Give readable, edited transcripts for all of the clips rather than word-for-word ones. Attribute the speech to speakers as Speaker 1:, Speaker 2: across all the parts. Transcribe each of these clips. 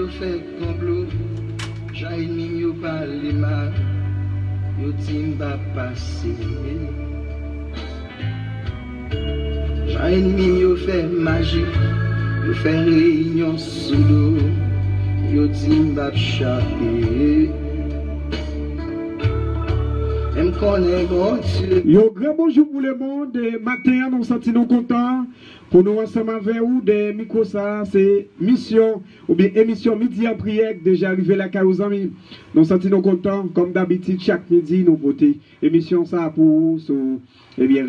Speaker 1: fait complot, j'ai ennemi yo parle mal, yo dit m'pa passer. J'ai ennemi yo fait magie, yo fait réunion sous l'eau, yo dit m'pa chaper.
Speaker 2: Yo, grand bonjour pour le monde. Matin, nous sentons nous contents pour nous ensemble avec vous. Des micros, ça, c'est mission ou bien émission midi en prière déjà arrivé la caille aux amis. Nous sentons nous contents comme d'habitude chaque midi nous votons émission ça pour vous sur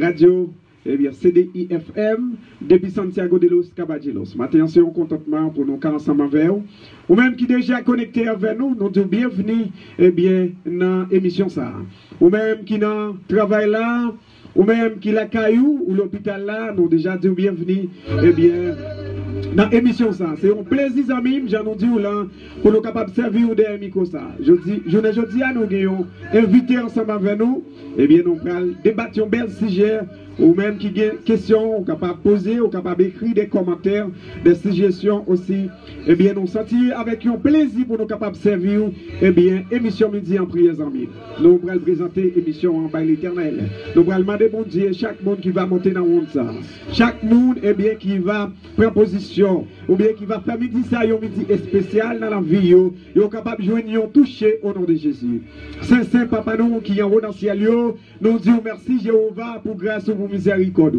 Speaker 2: radio. CDI-FM depuis Santiago de los Caballeros. Maintenant, c'est un contentement pour nous ensemble avec vous. Ou même qui déjà connecté avec nous, nous disons bienvenue dans l'émission ça. Ou même qui dans travail là, ou même qui la caillou ou l'hôpital là, nous déjà disons bienvenue dans l'émission ça. C'est un plaisir amis, j'en dis là pour nous capables de servir des micros ça. Je dis à nous gagnons invité ensemble avec nous, nous allons débattre un bel sujet. Ou même qui a des questions, ou capable de poser, ou capable d'écrire des commentaires, des suggestions aussi. Nous sentir avec un plaisir pour nous capables de servir, émission midi en prière amis. Nous allons présenter émission en bas l'éternel. Nous allons demander bon Dieu, chaque monde qui va monter dans le monde ça. Chaque monde, qui va prendre position, ou bien qui va faire midi ça, un midi spécial dans la vie, est capable de joindre toucher au nom de Jésus. Saint Papa nous qui est en haut dans le ciel, nous disons merci Jéhovah pour grâce ou pour miséricorde.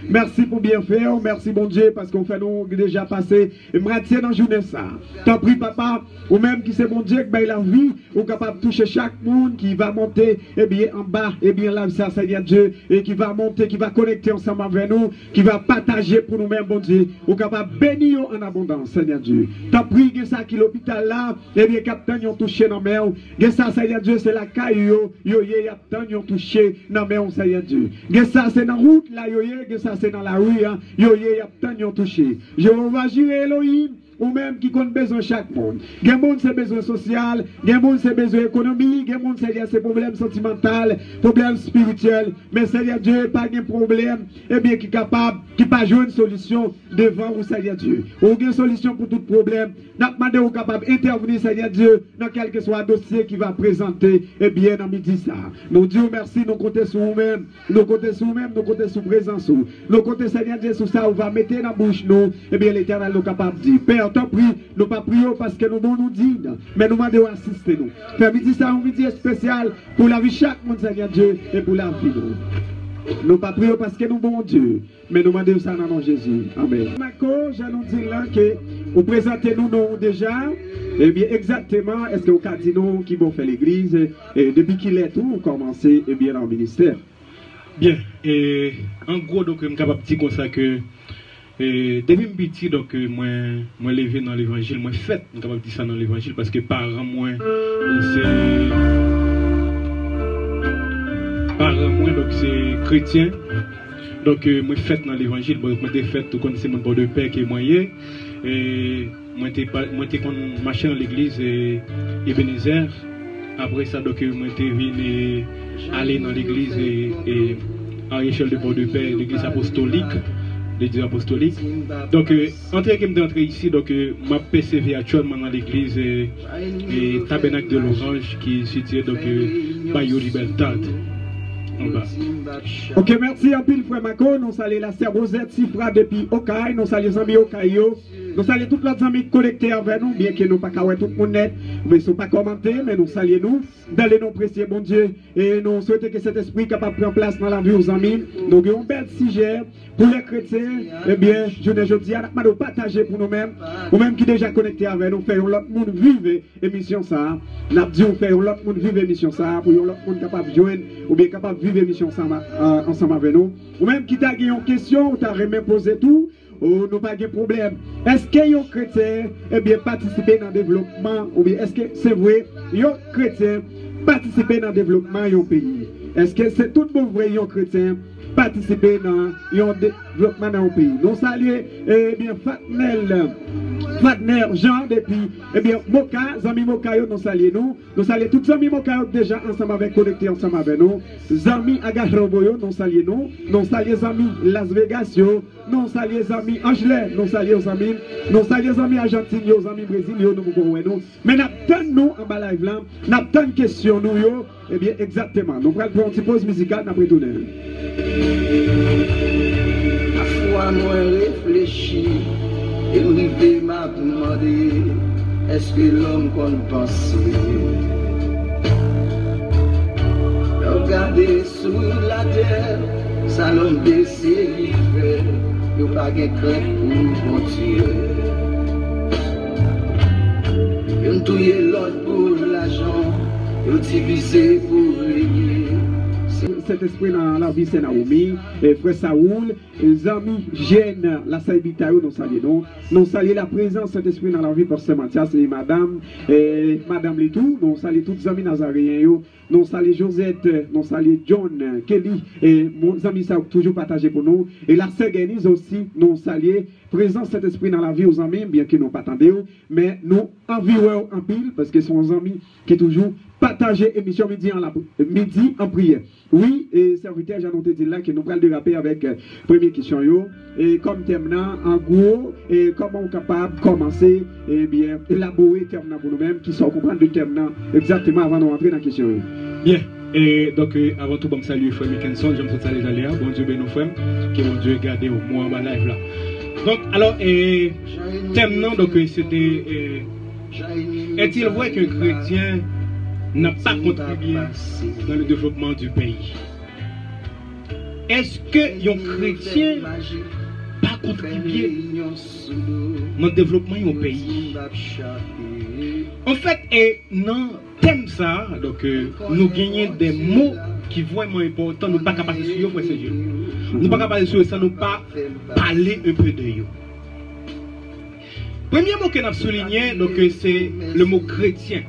Speaker 2: Merci pour bien faire, merci bon Dieu parce qu'on fait nous déjà passer et me retiens dans la journée ça. T'en prie papa, ou même qui c'est bon Dieu qui la vie, ou capable de toucher chaque monde qui va monter en bas, là ça Seigneur Dieu, et qui va monter, qui va connecter ensemble avec nous, qui va partager pour nous-mêmes bon Dieu, ou capable de bénir en abondance Seigneur Dieu. T'en prie que ça qui l'hôpital là, capitaine ont touché dans mer, que ça Seigneur Dieu c'est la caille ont touché dans mer Seigneur Dieu. Que ça c'est dans route là, que ça c'est dans la rue, ont touché. Jéhovah Jireh Elohim, ou même qui compte besoin chaque monde. Gen monde c'est besoin social, gen monde c'est besoin économique, gen monde c'est problème sentimental, problème spirituel, mais Seigneur Dieu pas de problème, qui est capable, qui pas jouer une solution devant vous Seigneur Dieu. Ou une solution pour tout problème, n'a demandé ou capable d'intervenir Seigneur Dieu dans quel que soit dossier qui va présenter dans midi ça. Nous disons merci, nous comptons sur vous-même, nous comptons sur vous-même, nous comptons sur présence, nous comptons Seigneur Dieu sur ça, on va mettre dans la bouche nous, l'Éternel nous capable de dire. Père, t'en prie, nous pas prions parce que nous nous disons, mais nous demandons assister nous. Faire midi ça, un midi spécial pour la vie chaque monde Seigneur Dieu et pour la vie nous. Nous pas prions parce que nous bon Dieu, mais nous demandons ça dans le nom de Jésus. Amen. Marco, je nous dis là que vous présentez nous déjà. Exactement, est-ce que vous avez dit nous qui vont faire l'église et depuis qu'il est tout, commencé dans le ministère?
Speaker 3: Bien, et en gros, donc, je suis capable de dire comme ça que depuis petit, donc, moi levé dans l'évangile, moi fait, je suis capable de dire ça dans l'évangile parce que parents, moi, donc c'est chrétien. Donc, moi fait dans l'évangile, moi j'ai fait, tout connaissez mon bord de père qui est moyen. Et moi j'étais marché dans l'église Ebenezer. Après ça, donc, moi j'étais venu aller dans l'église et à l'échelle de bord de père, l'église apostolique. L'église apostolique. Donc, entre que d'entrer ici, donc, m'a persévéré actuellement dans l'église et Tabernacle de l'Orange qui est situé donc Bayou Libertad.
Speaker 2: Ok, merci à pile frère Mako. Nous saluons la sœur Rosette Sifra depuis Okaï. Nous saluons les amis Okaïo. Nous saluons tous les amis connectés avec nous, bien que nous ne pas tout le monde net, mais ils ne sont pas commentés, mais nous saluons nous, dans les noms précieux, bon Dieu, et nous souhaitons que cet esprit capable de prendre place dans la vie aux amis. Nous avons un bel sujet pour les chrétiens, je dis à nous partager pour nous-mêmes, ou même qui déjà connectés avec nous, faisons l'autre monde vivre l'émission ça, nous disons faisons l'autre monde vivre l'émission ça, pour l'autre monde capable de joindre, ou bien capable de vivre l'émission ça ensemble avec nous, ou même qui t'a une question, ou t'a remis poser tout, ou nous pas de problème. Est-ce que les chrétiens participer dans le développement, ou bien est-ce que c'est vrai, les chrétiens participer dans le développement du pays? Est-ce que c'est tout bon vrai les chrétiens participer dans le développement dans le pays. Nous saluons bien Fatner Jean depuis Moka, Zami Moka, nous saluons nous saluons tous Zami Moka déjà ensemble avec connectés ensemble avec nous. Zami Agaroboyo, nous saluons nous saluons Zami Las Vegas, nous saluons Zami Angeles, nous saluons Zami Argentine, Zami Brésil, nous nous. Mais nous en bas live là, nous avons une question nous yo, eh bien exactement. Nous allons prendre une petite pause musicale après tourner.
Speaker 1: À fois moi réfléchis et m'rivé m'a demandé est-ce que l'homme qu'on pense regarder sous la terre ça l'homme baissé il fait y'a pas de crainte pour continuer y'a touillé l'autre pour l'argent y'a divisé pour régner.
Speaker 2: Cet esprit dans la vie, c'est Naomi, frère Saoul, les amis jeunes, la Saïbitaïo, nous saluons. Nous saluons la présence de cet esprit dans la vie, pour Pasteur Mathias et Madame Letou. Nous saluons tous les amis nazaréens. Nous saluons Josette, nous saluons John, Kelly, et mon ami ça toujours partagé pour nous. Et la sœur Guénise aussi, nous saluons présence de cet esprit dans la vie aux amis, bien qu'ils n'ont pas attendu, mais nous envions en pile, parce que ce sont des amis qui toujours partager émission midi en prière. Oui, et serviteur, j'ai noté là que nous allons déraper avec première question. Et comme thème, en gros, et comment on est capable de commencer, et bien, élaborer thème pour nous-mêmes, qui sont comprendre le thème exactement avant de rentrer dans la question.
Speaker 3: Bien. Et donc, avant tout, je salue Frère Mickenson, je me saluer les aléas, bon Dieu, nos frères, qui bon Dieu garder au moins en live là. Donc, alors, thème, donc, c'était, est-il vrai qu'un chrétien n'a pas contribué dans le développement du pays? Est-ce que un chrétien n'a pas contribué dans le développement du pays? En fait, dans le thème ça, donc, nous gagnons des mots qui sont vraiment importants. Nous ne sommes pas capables de suivre, frère Saint-Gilles. Nous ne sommes pas capables de suivre ça, nous ne pas parler un peu de eux. Premier mot que nous avons souligné, c'est le mot chrétien.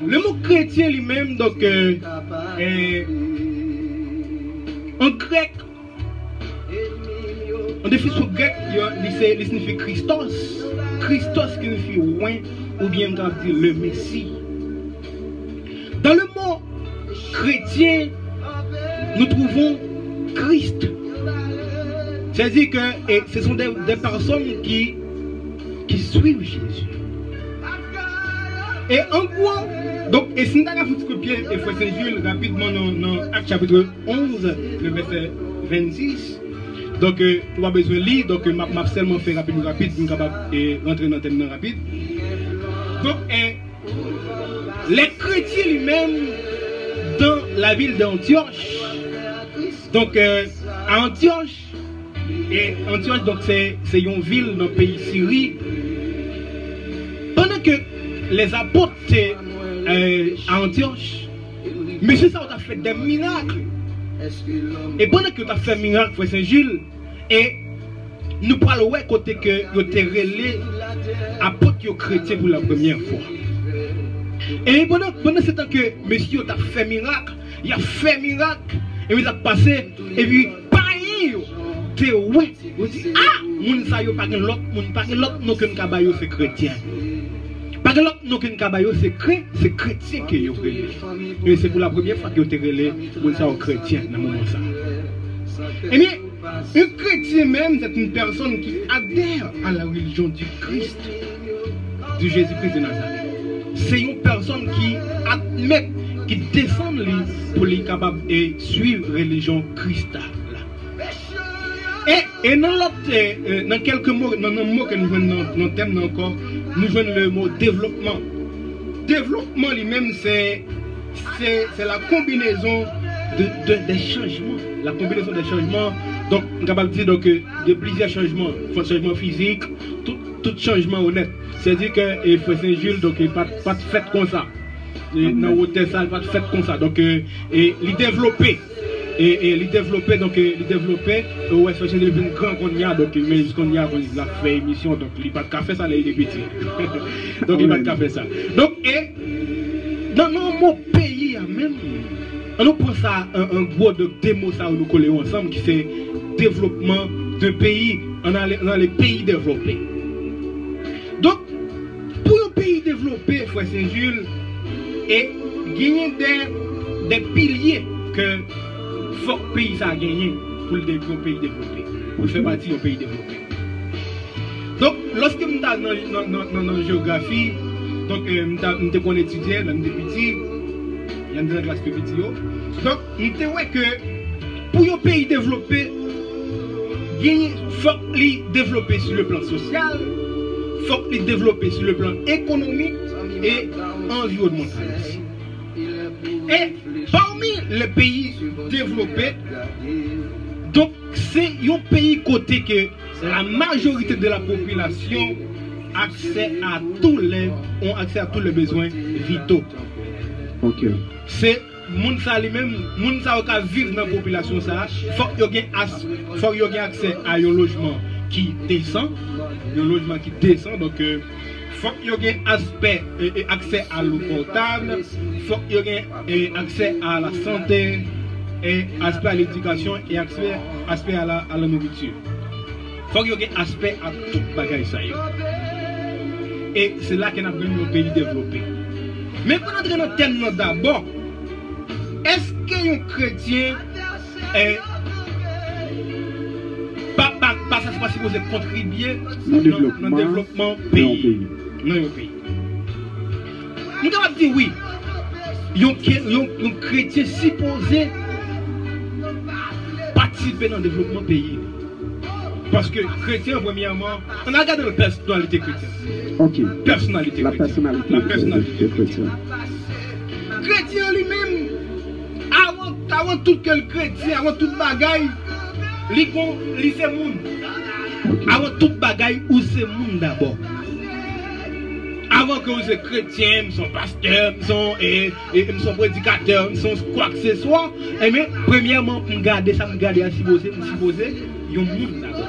Speaker 3: Le mot chrétien lui-même, donc, en grec, en définition grec, il signifie Christos. Christos signifie loin, ou bien on va dire le Messie. Dans le mot chrétien, nous trouvons Christ. C'est-à-dire que ce sont des personnes qui suivent Jésus. Et en gros, donc, et si nous avons fait copier et Frère Saint-Gilles rapidement dans Acte chapitre 11, le verset 26, donc, tu n'as pas besoin de lire, donc, je vais seulement faire rapide, pour être capable de rentrer dans le thème rapide. Donc, les chrétiens lui-même, dans la ville d'Antioche, donc, à Antioche, donc, c'est une ville dans le pays Syrie, pendant que les apôtres à Antioche, monsieur ça a fait des miracles. Et pendant que tu as fait des miracles, Frère Saint-Gilles, et nous parlons côté que vous avez relé apôtres chrétiens pour la première fois. Et pendant ce temps que monsieur a fait miracle, il a fait miracle, et il a passé, et puis, pareil, tu ouais, vous dites, ah, moun sa yo pas l'autre, moun pas l'autre, non que nous c'est chrétien. Pas que l'autre, non que nous c'est chrétien qui est relé. Et c'est pour la première fois que vous avez relé, moun sa yo chrétien dans le moment ça. Eh bien, un chrétien même, c'est une personne qui adhère à la religion du Christ, du Jésus-Christ de Nazareth. C'est une personne qui admet, qui descend pour les capables de suivre la religion Christ. Et dans l'autre, dans quelques mots, dans un mot que nous venons dans le thème encore, nous venons le mot développement. Développement lui-même, c'est la combinaison des changements. La combinaison des changements, donc, on est capable de dire de plusieurs changements. Changement physique, tout changement honnête. C'est-à-dire que Frère Saint-Gilles, donc, il n'y a pas de fait comme ça. Dans l'hôtel, ça, pas de fait comme ça. Donc, il développer. Et il développait, donc il développait, ouais, c'est une grande qu'on y a, donc mais jusqu'on y a, il a fait émission, donc il n'a pas de café, ça, il est petit. Donc il n'a pas de café, ça. Donc, et dans mon pays, même. On nous prend ça, un gros de démo, ça, nous collons ensemble, qui c'est développement d'un pays, dans les pays développés. Donc, pour un pays développé, Frère Saint-Jules, et gagner des piliers que faut que le pays a gagné pour le pays développé, pour faire partie d'un pays développé. Donc, lorsque je suis dans la géographie, donc, je suis étudiant, je suis petit, il y a une classe de petit. Donc, je dis que pour un pays développé, il faut qu'il développe sur le plan social, il faut qu'il développe sur le plan économique et environnemental. Et parmi les pays développés, donc c'est un pays côté que la majorité de la population ont accès à tous les besoins vitaux.
Speaker 2: Ok.
Speaker 3: C'est moun sa lui-même, moun sa qui vivent dans la population ça, faut qu'il y ait accès à un logement qui descend, donc faut qu'il y ait accès à l'eau potable, faut qu'il y ait accès à la santé, et aspect à l'éducation et aspect à la nourriture. Faut qu'il y ait aspect à tout bagage ça. Et c'est là qu'on a besoin de pays développés. Mais pour entrer dans le thème d'abord, est-ce qu'un chrétien pas supposé contribuer dans le développement pays? Nous devons dire oui. Un chrétien supposé participer dans le développement pays. Parce que chrétien, premièrement, on a regardé la personnalité chrétienne.
Speaker 2: Ok.
Speaker 3: Personnalité
Speaker 2: la
Speaker 3: chrétienne.
Speaker 2: personnalité chrétienne.
Speaker 3: Chrétien lui-même, avant tout que le chrétien, avant toute bagaille, il c'est monde.
Speaker 2: Okay.
Speaker 3: Avant toute bagaille, où c'est monde d'abord. Avant que vous soyez chrétien, nous sommes pasteurs, nous sommes prédicateurs, nous sommes quoi que ce soit, eh bien, premièrement, pour garder ça, nous garder à supposer, il y a un monde d'abord.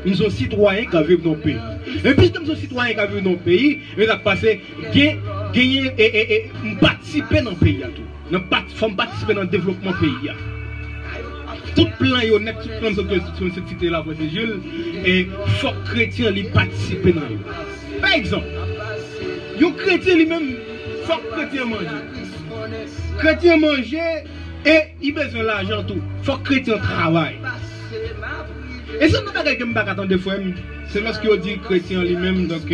Speaker 3: Nous sommes citoyens qui vivent dans le pays. Et puisque nous sommes citoyens qui vivent dans le pays, nous avons passé, gagner et participer dans le pays. Nous faut participer dans le développement du pays. Tout plan est honnête, tout plan sur cette cité-là, Frère Jules, et il faut que les chrétiens participer dans le. Par exemple, les chrétiens lui-même, il faut que les chrétiens mangent. Les chrétiens mangent et ils ont besoin de l'argent tout. Il faut que les chrétiens travaillent. Et c'est pas quelque chose que je attends des fois, c'est lorsque on dit chrétien lui-même, donc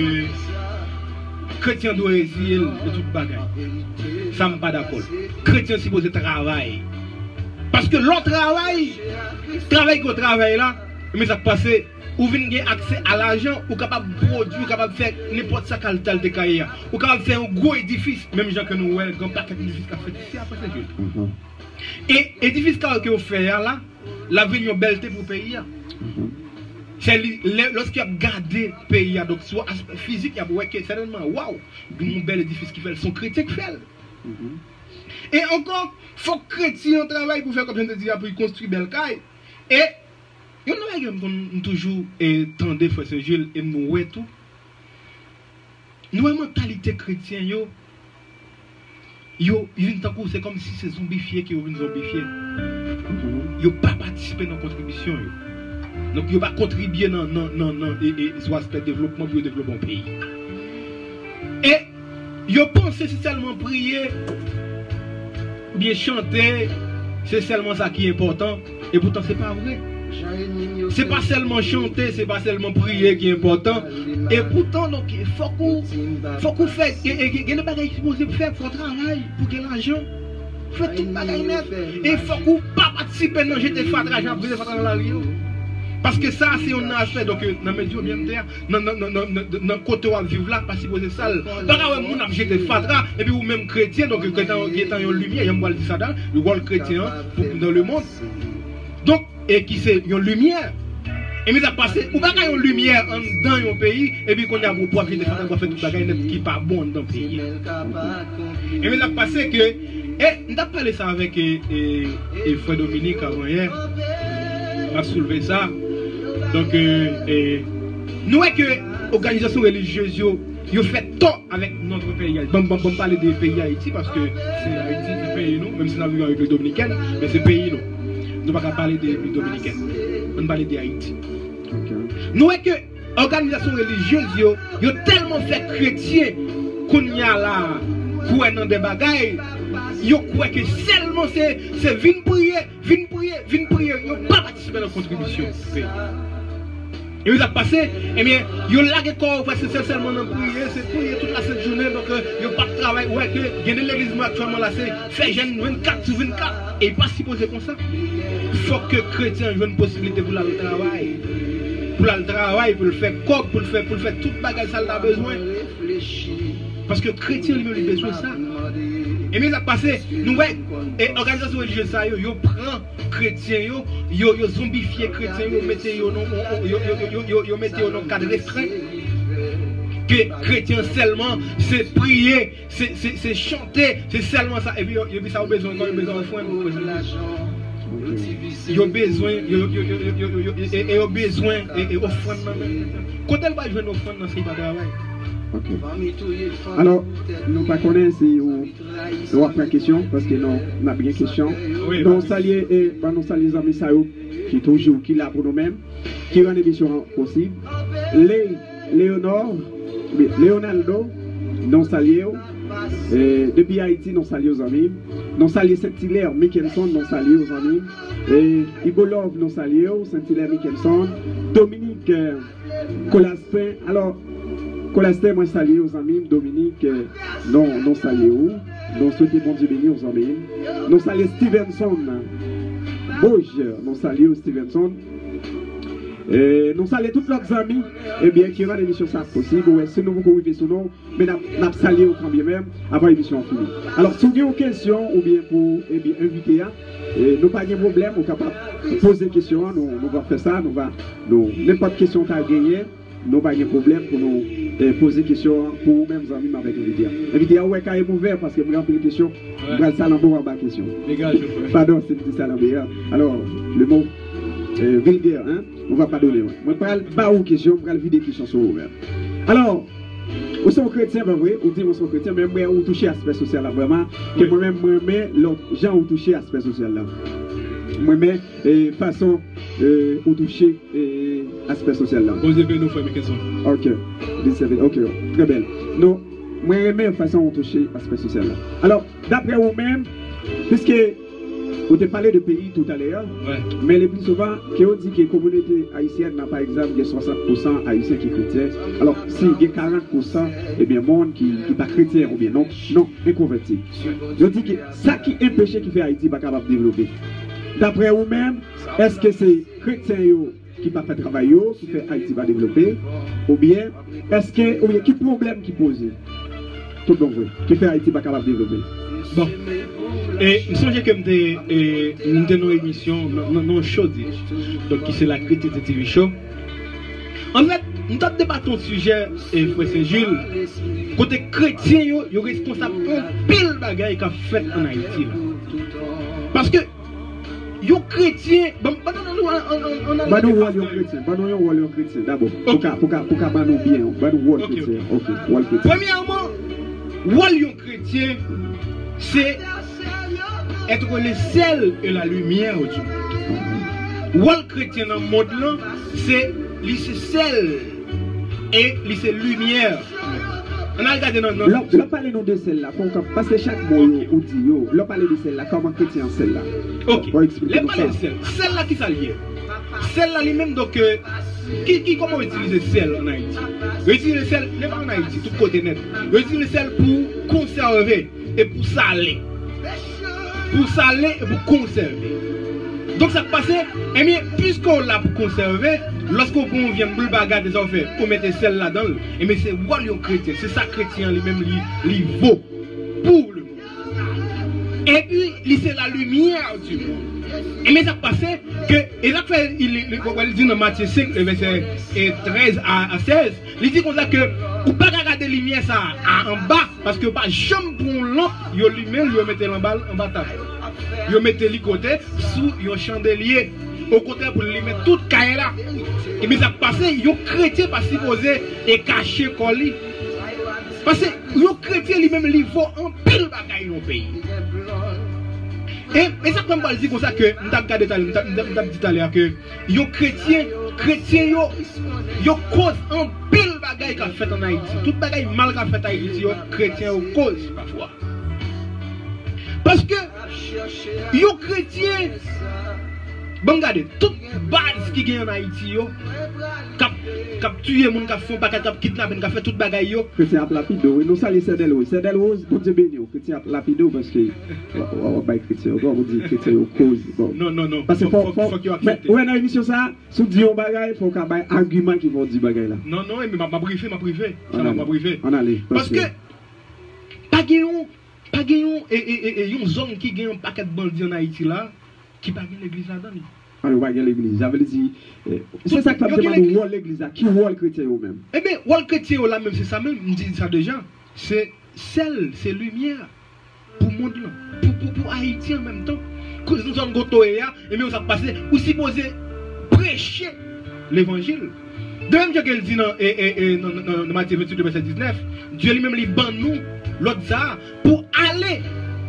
Speaker 3: chrétien doit résister de toute bagaille. Ça ne me pas d'accord. Chrétien est supposé travailler. Parce que l'autre travail qu'on travaille là, mais ça passe, ou venez accès à l'argent, ou capable de produire, ou capable de faire n'importe quoi de cahier, ou capable de faire un gros édifice, même gens que nous voyons, un grand paquet d'édifices qu'on fait ici après ces jours. Et l'édifice qu'on fait là, la vie est belle pour le pays. C'est lorsqu'il y a gardé le pays, donc soit aspect physique, il y a certainement, waouh, un bel édifice qui fait, son chrétien qui fait. Et encore, il faut que les chrétiens travaillent pour faire comme je te dis, pour construire belle caille. Et il y a nous toujours tendez Frère Saint-Jules et nous ouais tout. Nous avons une mentalité chrétienne c'est comme si c'est zombifié qui ont zombifié. Ils n'ont pas participé dans la contribution. Donc ils n'ont pas contribué dans l'aspect développement pour le développement du pays. Et ils pensent c'est seulement prier, bien chanter, c'est seulement ça qui est important. Et pourtant c'est pas vrai. C'est pas seulement chanter, c'est pas seulement prier qui est important. Et pourtant, donc, il faut qu'on fasse. Il y a des bagages qui sont faire pour travailler, pour que l'argent. Fait tout bagaille net. Et il faut qu'on pas participer dans jeter fat l'argent pour faire dans la rue. Parce que ça, c'est un aspect. Donc, dans mes yeux, bien dire, dans le côté où on vit là, pas si vous êtes sale. Par exemple, on a jeté fat et puis vous même chrétien, donc, qui est en lumière, il y a un bois de ça dans le rôle chrétien dans le monde. Donc, et qui c'est une lumière. Et mais ça passe, ou pas qu'il y a une lumière dans un pays, et puis qu'on a pour profiter de faire tout le bagage qui n'est pas bon dans le pays. Et mais ça passe que, et nous avons parlé ça avec Frère Dominique avant hier, on a soulevé ça. Donc, nous voyons que l'organisation religieuse, ils fait tort avec notre pays. Bon, parler des pays Haïti parce que c'est Haïti, c'est pays nous, même si nous vivons avec les Dominicains, mais c'est pays nous. Nous ne pouvons pas parler des Dominicains, on parle des Haïti.
Speaker 2: Okay.
Speaker 3: Nous voyons que l'organisation religieuse, ils ont tellement fait chrétien qu'on y a là, pour dans des bagailles, ils croient que seulement c'est venir prier, ils n'ont pas participé à la contribution. Et ils ont passé, eh bien, ils ont largué corps parce que c'est seulement dans prier, c'est prier toute la cette journée, donc ils n'ont pas de travail. Ouais, que il y a l'église actuellement là, c'est fait jeune 24 sur 24, et pas si posé comme ça. Il faut que les chrétiens aient une possibilité pour le travail. Pour le travail, pour le faire coq, pour le faire toute bagage, ça a besoin. Parce que les chrétiens lui ont besoin de ça. Et bien, ça passé, nous voyons, et l'organisation religieuse, ils prennent chrétiens, ils zombifient chrétiens, ils mettent dans cadre restreint. Que chrétiens seulement, c'est prier, c'est chanter, c'est seulement ça. Et puis, ça a besoin d'offrande. Ils ont besoin, et offrande. Quand elle va jouer une offrande dans ce travail.
Speaker 2: Okay. Alors, nous ne connaissons pas si nous avons une question, parce que nous avons bien question. Oui, nous saluons les amis qui sont toujours là pour nous-mêmes, qui rendent l'émission possible. Leonardo, nous saluons. Depuis Haïti, nous saluons aux amis. Nous saluons Saint-Hilaire, Mickelson, nous saluons aux amis. Ibolov, nous saluons Saint-Hilaire, Mickelson. Dominique Colaspin. Alors, Colastin, moi saluer aux amis, Dominique, non saluer, nous souhaitons bon Dieu béni aux amis. Nous saluons Stevenson, Bouge, nous saluons Stevenson. Nous saluons tous leurs amis, et bien qui rendent l'émission ça possible. Ouais, si nous vous arrivez sur nous, mais nous saluons quand bien même avant l'émission finie. Alors, si vous avez une question ou bien pour inviter, nous pas de problème, nous sommes capables de poser des questions, nous allons faire ça, n'importe quelle question que vous avez gagnée. Nous n'avons pas de problème pour nous poser des questions pour nous-mêmes amis avec l'invité. L'invité a quand même ouvert parce que nous avons des questions. Nous allons salambo en bas question. Pardon, c'est salambo. Alors, le mot vulgaire, hein? On ne va pas donner. On va pas aux questions, on va vider des questions sur ouvert. Alors, vous sommes chrétiens, pas vrai? Vous dites que vous sommes chrétiens, mais moi, vous touchez l'aspect social là, vraiment. Que moi-même, l'autre gens ont touché l'aspect social là. Moi-même, façon, vous touchez l'aspect social là.
Speaker 3: Vous avez nos frères Mickelson.
Speaker 2: Ok, très bien. Non, moi-même, façon, vous touchez l'aspect social là. Alors, d'après vous-même, puisque vous avez parlé de pays tout à l'heure, ouais. Mais le plus souvent, qu'on dit que la communauté haïtienne, par exemple, il y a 60% haïtiens qui sont chrétiens. Alors, si il y a 40%, eh bien, monde qui n'est pas chrétien ou bien non, inconverti. Je dis que ça qui est péché qui fait Haïti pas capable de développer. D'après vous-même, est-ce que c'est chrétien qui ne fait pas travail, qui fait Haïti va développer, ou bien, est-ce que, ou bien, quel problème qui pose, tout bon vrai, qui fait Haïti pas capable de développer?
Speaker 3: Bon. Et je songe que nous avons une émission non chaude, donc qui c'est la critique de TV Show. En fait, nous avons débattu le sujet, Frère Saint-Jules, côté chrétien, il est responsable de pile de bagaille qu'a fait en Haïti. Parce que, les chrétiens, d'abord, pour nous bien, premièrement, les chrétiens, c'est être le sel et la lumière du monde. Le chrétien dans le monde, c'est le sel et le lumière. On a regardé dans notre.
Speaker 2: Là, parlez nous de celle-là, parce que chaque mot on dit, là, parlez de celle-là, comment chrétien celle-là.
Speaker 3: Ok, là, parlez de celle. Celle-là qui s'allie. Celle-là lui-même, donc, comment utiliser celle en Haïti? Utiliser celle, même en Haïti, tout côté net. Utiliser celle pour conserver et pour saler. Pour saler et pour conserver. Donc ça passe, et bien, puisqu'on l'a pour conserver, lorsqu'on vient de bagarre des affaires, on met celle là-dedans, et bien c'est Walion chrétien, c'est ça chrétien lui-même, il vaut pour le monde. Et puis, c'est la lumière du monde. Et bien ça passe, que, et là, il dit dans Matthieu 5, verset 13 à 16, il dit comme ça que, ou pas regarder la lumière ça en bas, parce que pas jamais pour une lampe, il lui-même, il mettait en bas table. Ils mettent les côtés sous un chandelier. Au contraire, pour les mettre toute caille là. Et bien ça passe, ils chrétiens pas supposé et cacher colis. Parce que les chrétiens lui-même, ils vont en pile bagaille dans le pays. Et ça, comme je dis comme ça, que nous dit tout à l'heure que les chrétiens, ils causent en pile bagaille qu'a fait en Haïti. Toute bagaille mal qu'a fait en Haïti, les chrétiens ils causent parfois. Parce que les chrétiens, bon, regardez, toute base qui gagne en Haïti, cap tuer les gens qui font bagaille, cap kidnapper, qui fait toute bagaille.
Speaker 2: Chrétien a lapido, nous saluons Cédel Rose. Cédel Rose, bon Dieu béni, chrétien a lapido parce que on va pas chrétien, on va dire chrétien au cause.
Speaker 3: Non.
Speaker 2: Parce que faut mais ouais dans l'émission ça, si dit on bagaille, faut qu'on ait argument qui vont dire bagaille là.
Speaker 3: Non, mais m'a privé. Ça m'a privé.
Speaker 2: On allait.
Speaker 3: Parce que pas gagnons et une zone qui gagne un paquet de bandits en Haïti là, qui pas gagne l'église là-dedans.
Speaker 2: On va gagner l'église. J'avais dit, c'est ça que tu as demandé, l'église là, qui voit le chrétien ou même.
Speaker 3: Eh bien, le chrétien là même, c'est ça même, je dis ça déjà. C'est sel, c'est lumière pour le monde là, pour Haïti en même temps. Quand nous sommes gotoés, et bien, on s'est passé, ou supposé prêcher l'évangile. De même que dit dans Matthieu 28, verset 19, Dieu lui-même lui bande nous, l'autre ça, pour aller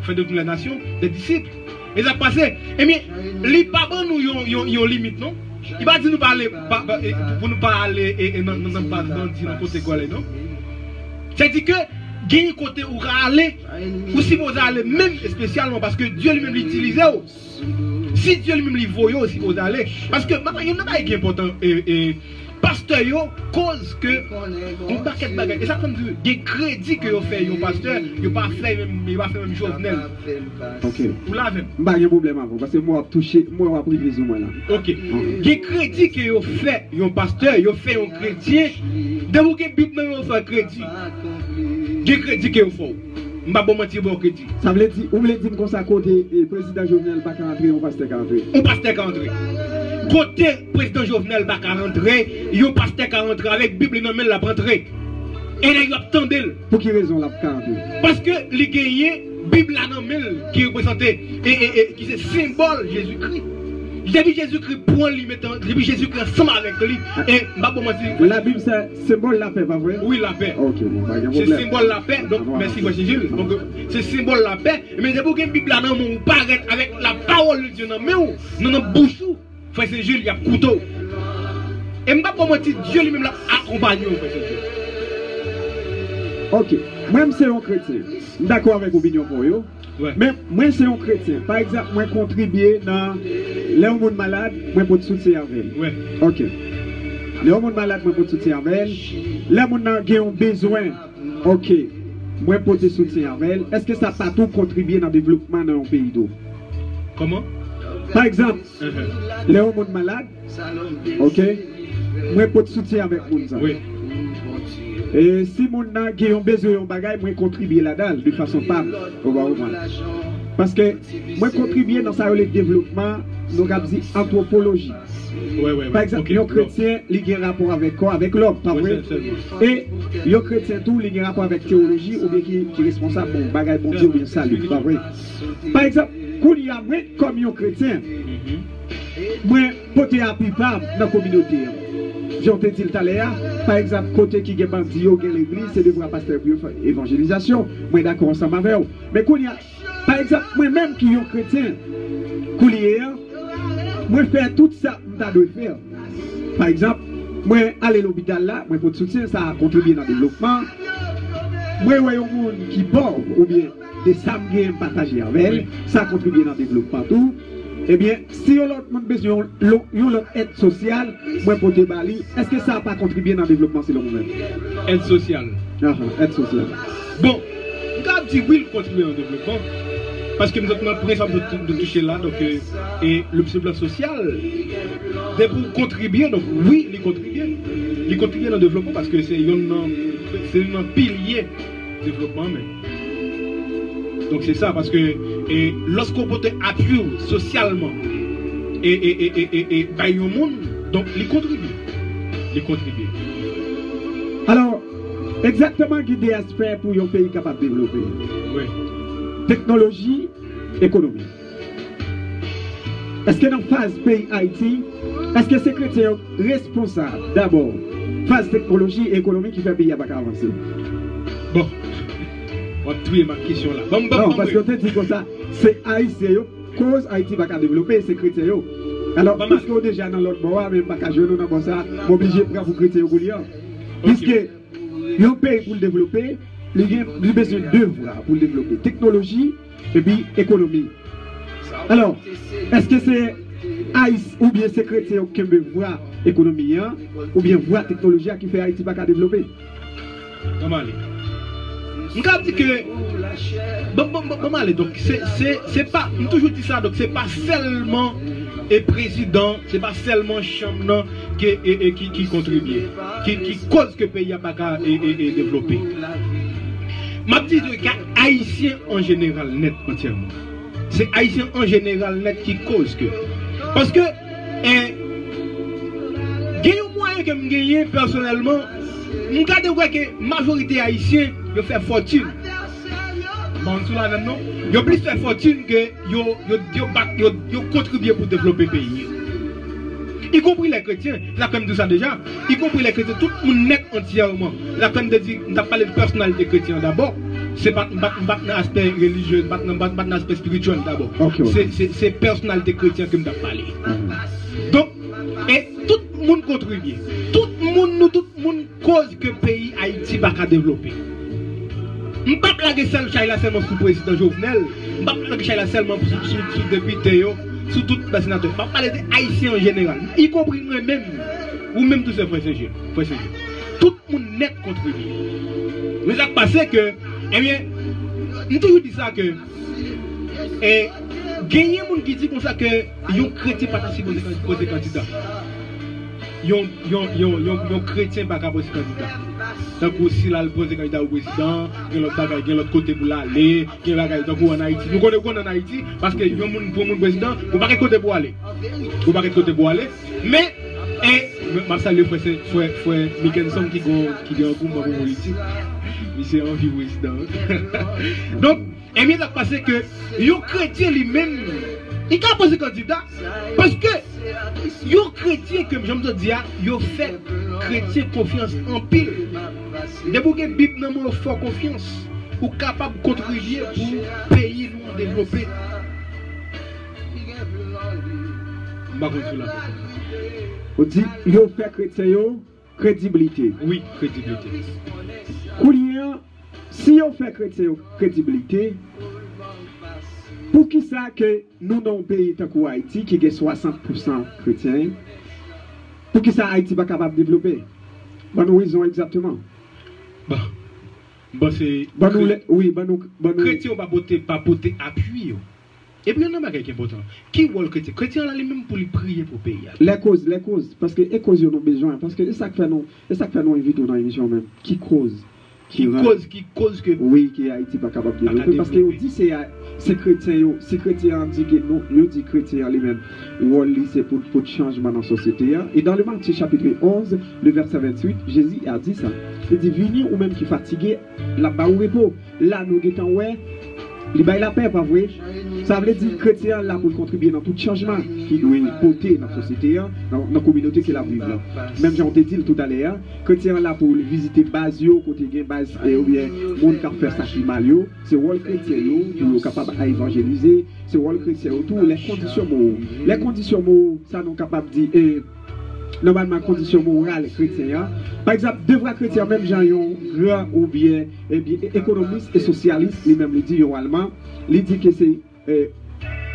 Speaker 3: faire de toutes les nations, des disciples. Et ça passé, eh bien, les parents nous ont limite, non? Il va dire nous parler, pour nous parler et non côté quoi, non? C'est-à-dire que, il y a un côté où aller, ou si vous allez, même spécialement, parce que Dieu lui-même l'utilise. Si Dieu lui-même l'envoie aussi, vous allez. Parce que maintenant, il y a un truc qui est important. Pasteur yo cause que on paquet de bagages et ça comme dit des crédits que yo fait yo pasteur yo pas fait même Jovenel.
Speaker 2: OK.
Speaker 3: Ou là même.
Speaker 2: Pas de problème avant parce que moi touché moi a privilégié moi là.
Speaker 3: OK. Des crédits que yo fait yo pasteur yo fait un chrétien de vous que Bible yo fait crédit. Des crédits que yo fait. M'pa bon mentir bon crédit.
Speaker 2: Ça veut dire, vous voulez dire comme ça côté président Jovenel pas rentrer, on pasteur qui rentrer.
Speaker 3: On pasteur qui rentrer. Côté président Jovenel pas rentrer, yo pasteur qui rentrer avec Bible non mais la rentrer. Et là il attendait.
Speaker 2: Pour quelle raison la rentrer?
Speaker 3: Parce que les gagnés Bible là non qui représentait et qui c'est symbole Jésus-Christ. Depuis Jésus-Christ prend lui mettant, depuis Jésus-Christ ensemble avec lui et m'a bon mentir.
Speaker 2: La Bible c'est symbole la paix, pas vrai?
Speaker 3: Oui, la paix.
Speaker 2: OK, bon, pas de problème.
Speaker 3: C'est symbole la paix. Donc merci monsieur Gilles. Donc c'est symbole la paix, mais depuis que Bible là non mon paraît avec la parole de Dieu dans mais non bouche. Frère Saint-Jules, il y a couteau. Et m'a pas mentir, Dieu lui-même l'a accompagné frère Saint-Jules.
Speaker 2: OK. Même c'est un chrétien. D'accord avec l'opinion pour vous.
Speaker 3: Ouais.
Speaker 2: Mais moi c'est un chrétien. Par exemple, moi contribuer dans les gens malades, moi pour soutenir avec.
Speaker 3: Ouais.
Speaker 2: OK. Les gens malades, moi pour soutenir avec. Les gens qui ont besoin. OK. Moi pour te soutenir avec. Est-ce que ça pas tout contribuer dans le développement dans un pays d'eau?
Speaker 3: Comment?
Speaker 2: Par exemple, les gens malades. OK. Moi pour te soutenir avec vous.
Speaker 3: Oui.
Speaker 2: Et si mon qui ont besoin de bagaille, moi contribuer là-dedans de façon pas parce que moi contribuer dans ça le développement, nous avons dit anthropologie.
Speaker 3: Ouais.
Speaker 2: Par exemple, les chrétiens, ils ont un rapport avec quoi? Avec l'homme, pas vrai? Et les chrétiens tout, ils ont un rapport avec théologie ou bien qui est responsable bon bagaille bon Dieu ou bien salut, pas vrai? Par exemple, quand il y a moi comme un chrétien, moi porter appui dans la communauté. J'ai dit tout à l'heure, par exemple, côté qui est bandit, l'église, c'est devoir pasteur pour évangélisation. Moi, d'accord, ensemble avec vous. Mais quand il y a, par exemple, moi-même qui suis chrétien, moi, faire tout ça, je dois faire. Par exemple, moi, aller à l'hôpital là, moi, pour soutien, ça a contribué dans le développement. Moi, je vois un monde qui est pauvre, ou bien des samedis partagés avec elle, ça a contribué dans le développement tout. Eh bien, si on a besoin d'une aide sociale, moi pour te bali, est-ce que ça n'a pas contribué dans le développement selon vous-même?
Speaker 3: Aide sociale.
Speaker 2: Aide sociale.
Speaker 3: Bon, quand dit oui, il contribue au développement, parce que nous avons pris de toucher là, donc, et le plan social, c'est pour contribuer, donc oui, il contribue. Il contribue dans le développement parce que c'est un pilier du développement. Mais... Donc c'est ça, parce que lorsqu'on peut appuyer socialement et bah, il y a un monde, donc il contribue.
Speaker 2: Alors, exactement quel aspect pour un pays capable de développer?
Speaker 3: Oui.
Speaker 2: Technologie, économie. Est-ce que dans la phase pays Haïti, est-ce que c'est chrétien responsable d'abord phase technologie et économie qui fait le pays à pas avancer?
Speaker 3: Bon. On va trouver ma question là.
Speaker 2: Non, parce qu'on te dit comme ça, c'est Haïtien, cause Haïti va développer, c'est chrétien. Alors, parce qu'on est déjà dans l'autre bois, même pas qu'à jouer dans ça, m'obligé de prendre pour chrétien ou puisque un pays pour le développer, il y a besoin de deux voies pour le développer, technologie et puis économie. Alors, est-ce que c'est Haïti ou bien c'est chrétien qui veut voir économie ou bien voir technologie qui fait Haïti pas développer?
Speaker 3: Je dis que donc c'est pas, je toujours dit ça, donc c'est pas seulement le président, c'est pas seulement chambre qui contribue, qui cause que le pays n'a pas développé. Ma petite que Haïtien en général net entièrement. C'est Haïtien en général net qui cause que. Parce que il y a un moyen que je gagne personnellement. Je regarde que la majorité haïtienne fait fortune. Bon, ils ont plus fait fortune que ils contribué pour développer le pays. Y compris les chrétiens, là comme tout ça déjà, y compris les chrétiens, tout le monde net entièrement. Là comme de dire, on a parlé de personnalité chrétienne d'abord, c'est pas un aspect religieux, pas un aspect spirituel d'abord. Okay. C'est personnalité chrétienne que je parlé. Donc, et tout le monde contribue. Tout le monde cause que le pays Haïti va développer. Je ne vais pas plaguer seulement sous le président Jovenel, je ne vais pas plaguer seulement sous le député, sous tout le sénateur. Je vais parler des Haïtiens en général, y compris moi-même, ou même tous ces frères et sœurs. Tout le monde net contribue. Mais ça passe que, eh bien, je toujours dit ça que, gagner des gens qui disent comme ça que les chrétiens ne participent pas aux candidats. Les chrétiens ne participent pas aux candidats. Donc aussi là, le candidat au président, il y a l'autre côté pour l'aller, il y a l'autre côté en Haïti. Nous connaissons en Haïti parce que pour mon président, vous n'avez pas de côté pour aller. Vous n'avez pas de côté pour aller. Mais, je salue frère Mickelson qui est en groupe pour politique. Il s'est envie président. Donc, et bien, ça passe que les chrétiens lui-même, il a posé candidat parce que les chrétiens, comme je me dis, ils ont fait chrétien confiance en pile. Dès que la Bible n'a pas fort confiance, ou capable de contribuer pour le pays nous développer.
Speaker 2: On dit, ils ont fait chrétien, crédibilité.
Speaker 3: Oui, crédibilité.
Speaker 2: Si on fait chrétien, crédibilité, pour qui ça que nous dans un pays comme Haïti qui est 60% chrétien, pour qui ça Haïti pas capable de développer? Bonne raison exactement.
Speaker 3: C'est chrétien pas porter appui. Et puis il y en a quelque important. Qui voit le chrétien? Chrétien là lui-même pour lui prier pour le pays.
Speaker 2: Les causes, parce que les causes ont besoin, parce que c'est ça que fait nous inviter dans l'émission même. Qui cause?
Speaker 3: Qui cause que
Speaker 2: oui, qui Haïti pas capable de développer parce que on dit c'est chrétien, si chrétien dit que non, il dit chrétien lui-même c'est pour le changement dans la société. Et dans le Matthieu chapitre 11, le verset 28, Jésus a dit ça. Il dit venez ou même qui fatigué, là-bas au repos. Là nous étant ouais, il baille la paix, pas vrai? Ça veut dire chrétien là pour contribuer dans tout changement qui doit porter dans la société, dans la communauté qui la vit là. Même j'en ai dit tout à l'heure, chrétien là pour visiter base côté gain base ou bien monde qui fait ça qui mal yo, c'est rôle chrétien qui est capable à évangéliser, c'est rôle chrétien autour les conditions ça nous capable dire normalement condition morale chrétien. Par exemple, deux vrais chrétiens, même gens grand ou bien économiste et socialiste, lui même le dit en allemand, il dit que c'est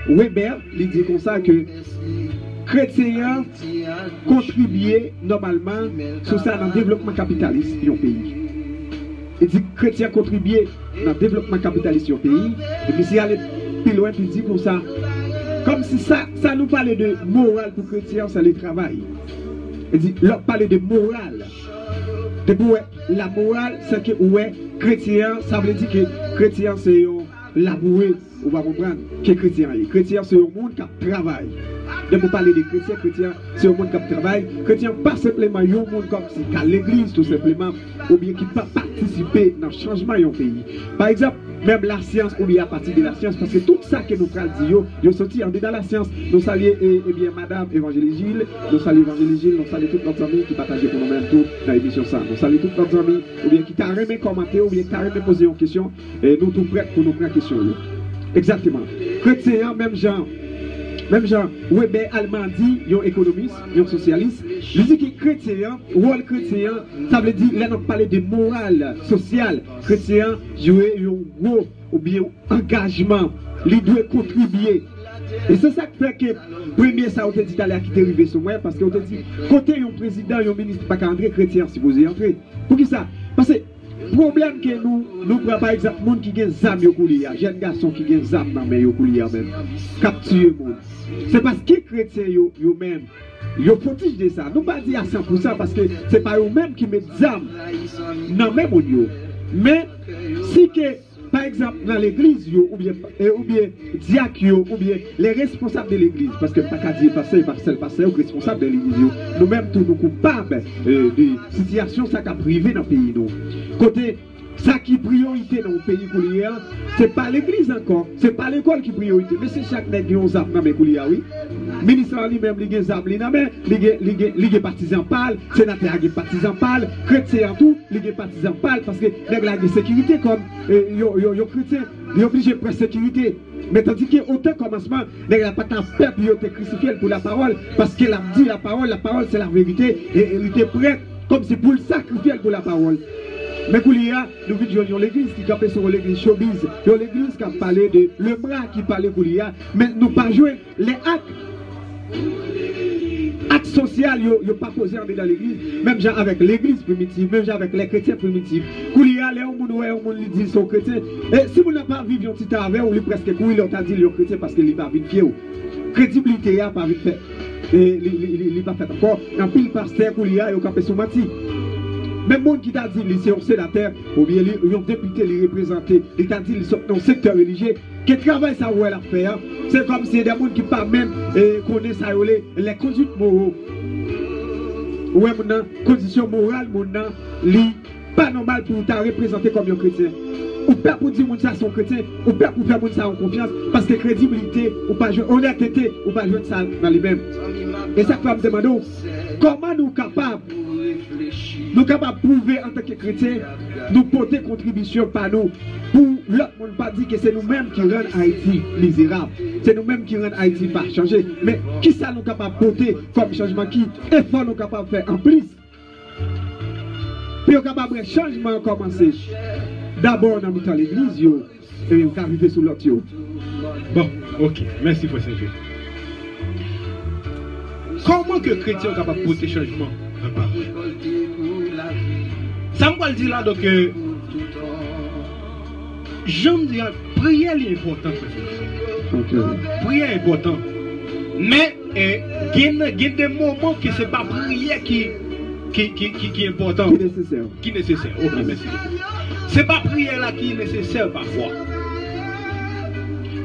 Speaker 2: Weber, il dit comme ça que chrétiens contribuent normalement sur ça dans le développement capitaliste du pays. Il dit que chrétiens contribuent dans le développement capitaliste du pays. Et puis s'il aller plus loin, il dit comme ça, comme si ça nous parlait de morale pour chrétiens, c'est le travail. Il dit, là, parler de morale. La morale, c'est que, ouais, chrétien, ça veut dire que chrétien, c'est labourer, on va comprendre, que chrétien est. Chrétien, c'est un monde qui travaille. De vous parler de chrétien, c'est un monde qui travaille. Chrétien, pas simplement un monde comme si, qu'à l'église, tout simplement, ou bien qui peut participer dans le changement du pays. Par exemple, même la science ou bien à partir de la science, parce que tout ça que nous prenons dit, sorti en dedans la science. Nous saluons bien Madame Évangélie Gilles, nous saluons Évangélie Gilles, nous saluons tous nos amis qui partagent pour nous-mêmes tout dans l'émission ça. Nous saluons tous nos amis, ou bien qui t'a remis commenter, ou bien qui t'a remis poser une question, et nous tous prêts pour nous prendre question. Exactement. Chrétien, même genre, Weber allemand dit, un économiste, un socialiste, il dit que chrétien, rôle chrétien, ça veut dire, là, on parle de morale sociale. Chrétien, jouer un gros ou bien engagement, il doit contribuer. Et c'est ça qui fait que, premier, ça, on te dit d'aller quitter arrivé sur moi, parce qu'on te dit, côté un président, un ministre, pas qu'à entrer chrétien, si vous y entrez. Pour qui ça? Parce que, problème que nous prenons par exemple, monde qui a des âmes au coulier, jeunes garçons qui ont des âmes dans les coulier même, capturer le monde. C'est parce que les chrétiens, eux-mêmes, ils protègent de ça. Nous ne pas dire à 100% parce que ce n'est pas eux-mêmes qui mettent des âmes dans même monde. Mais si que, par exemple, dans l'église, ou bien diacres, ou bien les responsables de l'église, parce que pas qu'à dire pasteur ou responsable de l'église, nous-mêmes, tous nous coupables de situations ça qui a privé dans le pays. Côté, ça qui est priorité dans le pays coulier, ce n'est pas l'église encore, ce n'est pas l'école qui est priorité, mais c'est chaque nègre qui a un zap dans mes couliers, oui. Ministre lui-même, il a un zap, il a partisan pâle, sénateur a partisan pâle, chrétien en tout, il a partisan pâle, parce que les a sécurité comme les chrétiens, ils sont obligés de prendre sécurité. Mais tandis qu'au commencement, les n'a pas qu'à faire pour être crucifié pour la parole, parce qu'elle a dit la parole c'est la vérité, et il était prêt comme si pour le sacrifier pour la parole. Mais Koulia, nous voyons l'église qui capait sur l'église showbiz, l'église qui a parlé de le bras qui parlait Koulia, mais nous pas jouer les actes sociaux, ils n'ont pas posé dans l'église, même genre avec l'église primitive, même genre avec les chrétiens primitifs. Koulia, les gens qui disent sont chrétiens, et si vous n'avez pas vécu un petit avec ou presque couille, on t'a dit les chrétiens parce qu'ils n'ont pas vécu. Crédibilité n'a pas vécu fait, et il n'a pas fait encore. En pile pasteur Koulia, ils ont capé sur mati. Même monde qui t'a dit c'est un sénateur, ou bien un député, les représenter, il t'a dit qu'ils sont dans le secteur religieux, que travail ça va la faire, c'est comme si des gens qui ne parlent même connaissent ça, les conduites morales. Ouais, mon condition morale, mon pas normal pour t'a représenter comme un chrétien. Ou pas pour dire que ça sont chrétiens, ou pas pour faire ça en confiance, parce que crédibilité, ou pas jouer honnêteté, ou pas jouer ça dans les mêmes. Et ça fait me demander comment nous capables de prouver en tant que chrétiens, nous porter contribution par nous, pour l'autre monde pas dire que c'est nous-mêmes qui rendent Haïti misérable, c'est nous-mêmes qui rendent Haïti pas changer, mais qui ça nous capables de porter comme changement, qui effort nous capables de faire en plus, puis nous capables de changement commencer. D'abord dans l'église, et on va arriver sur l'autre.
Speaker 3: Bon, ok, merci pour Saint-Dieu. Comment que les chrétiens sont capables de porter changement? Ça me dit là, donc, j'aime dire, prière est importante. Prière est importante. Mais, il y a des moments que ce n'est pas prière qui est important. Qui est nécessaire. Ok, merci. Ce n'est pas prière là qui est nécessaire parfois.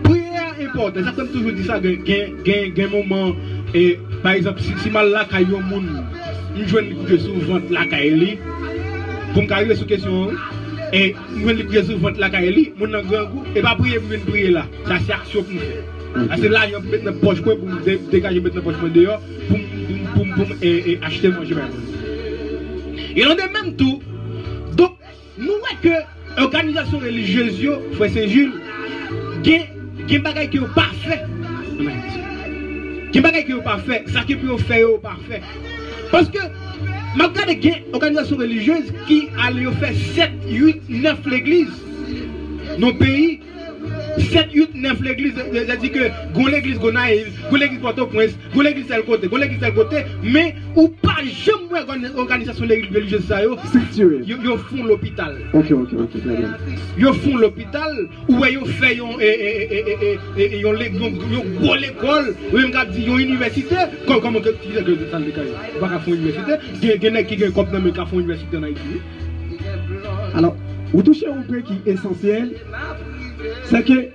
Speaker 3: Prière est importante. Ça comme toujours dit ça, il y a un moment, et, par exemple, si mal là, il y a un monde, je joue une couche sur le ventre là, pour me arriver sur question, et je joue une couche sur le ventre là, mon grand goût, et pas prier pour prier là. Ça c'est action pour nous faire. C'est là, il y a une poche pour me dégager, mettre une poche dehors, pour acheter manger. Et on a même tout. Donc, nous voyons que l'organisation religieuse, Frère Saint-Jules, il y a des choses qui sont parfaites en Haïti. Il y a des choses qui sont parfaites, ça qui peut faire parfait. Parce que, je regarde qu'il y a une organisation religieuse qui a fait 7, 8, 9 l'église dans le pays. 7, 8, 9 l'église, c'est-à-dire que l'église Gonaïve, l'église Port-au-Prince, l'église tel côté, l'église tel côté, mais ou pas jamais organisation religieuse ça, ils font l'hôpital.
Speaker 2: Ok,
Speaker 3: ils font l'hôpital, ou ils font une gros école, ou une université, comme on dit que ça ne pas faire une université, il y a des gens qui ont une université en Haïti.
Speaker 2: Alors, vous touchez un point qui est essentiel. C'est que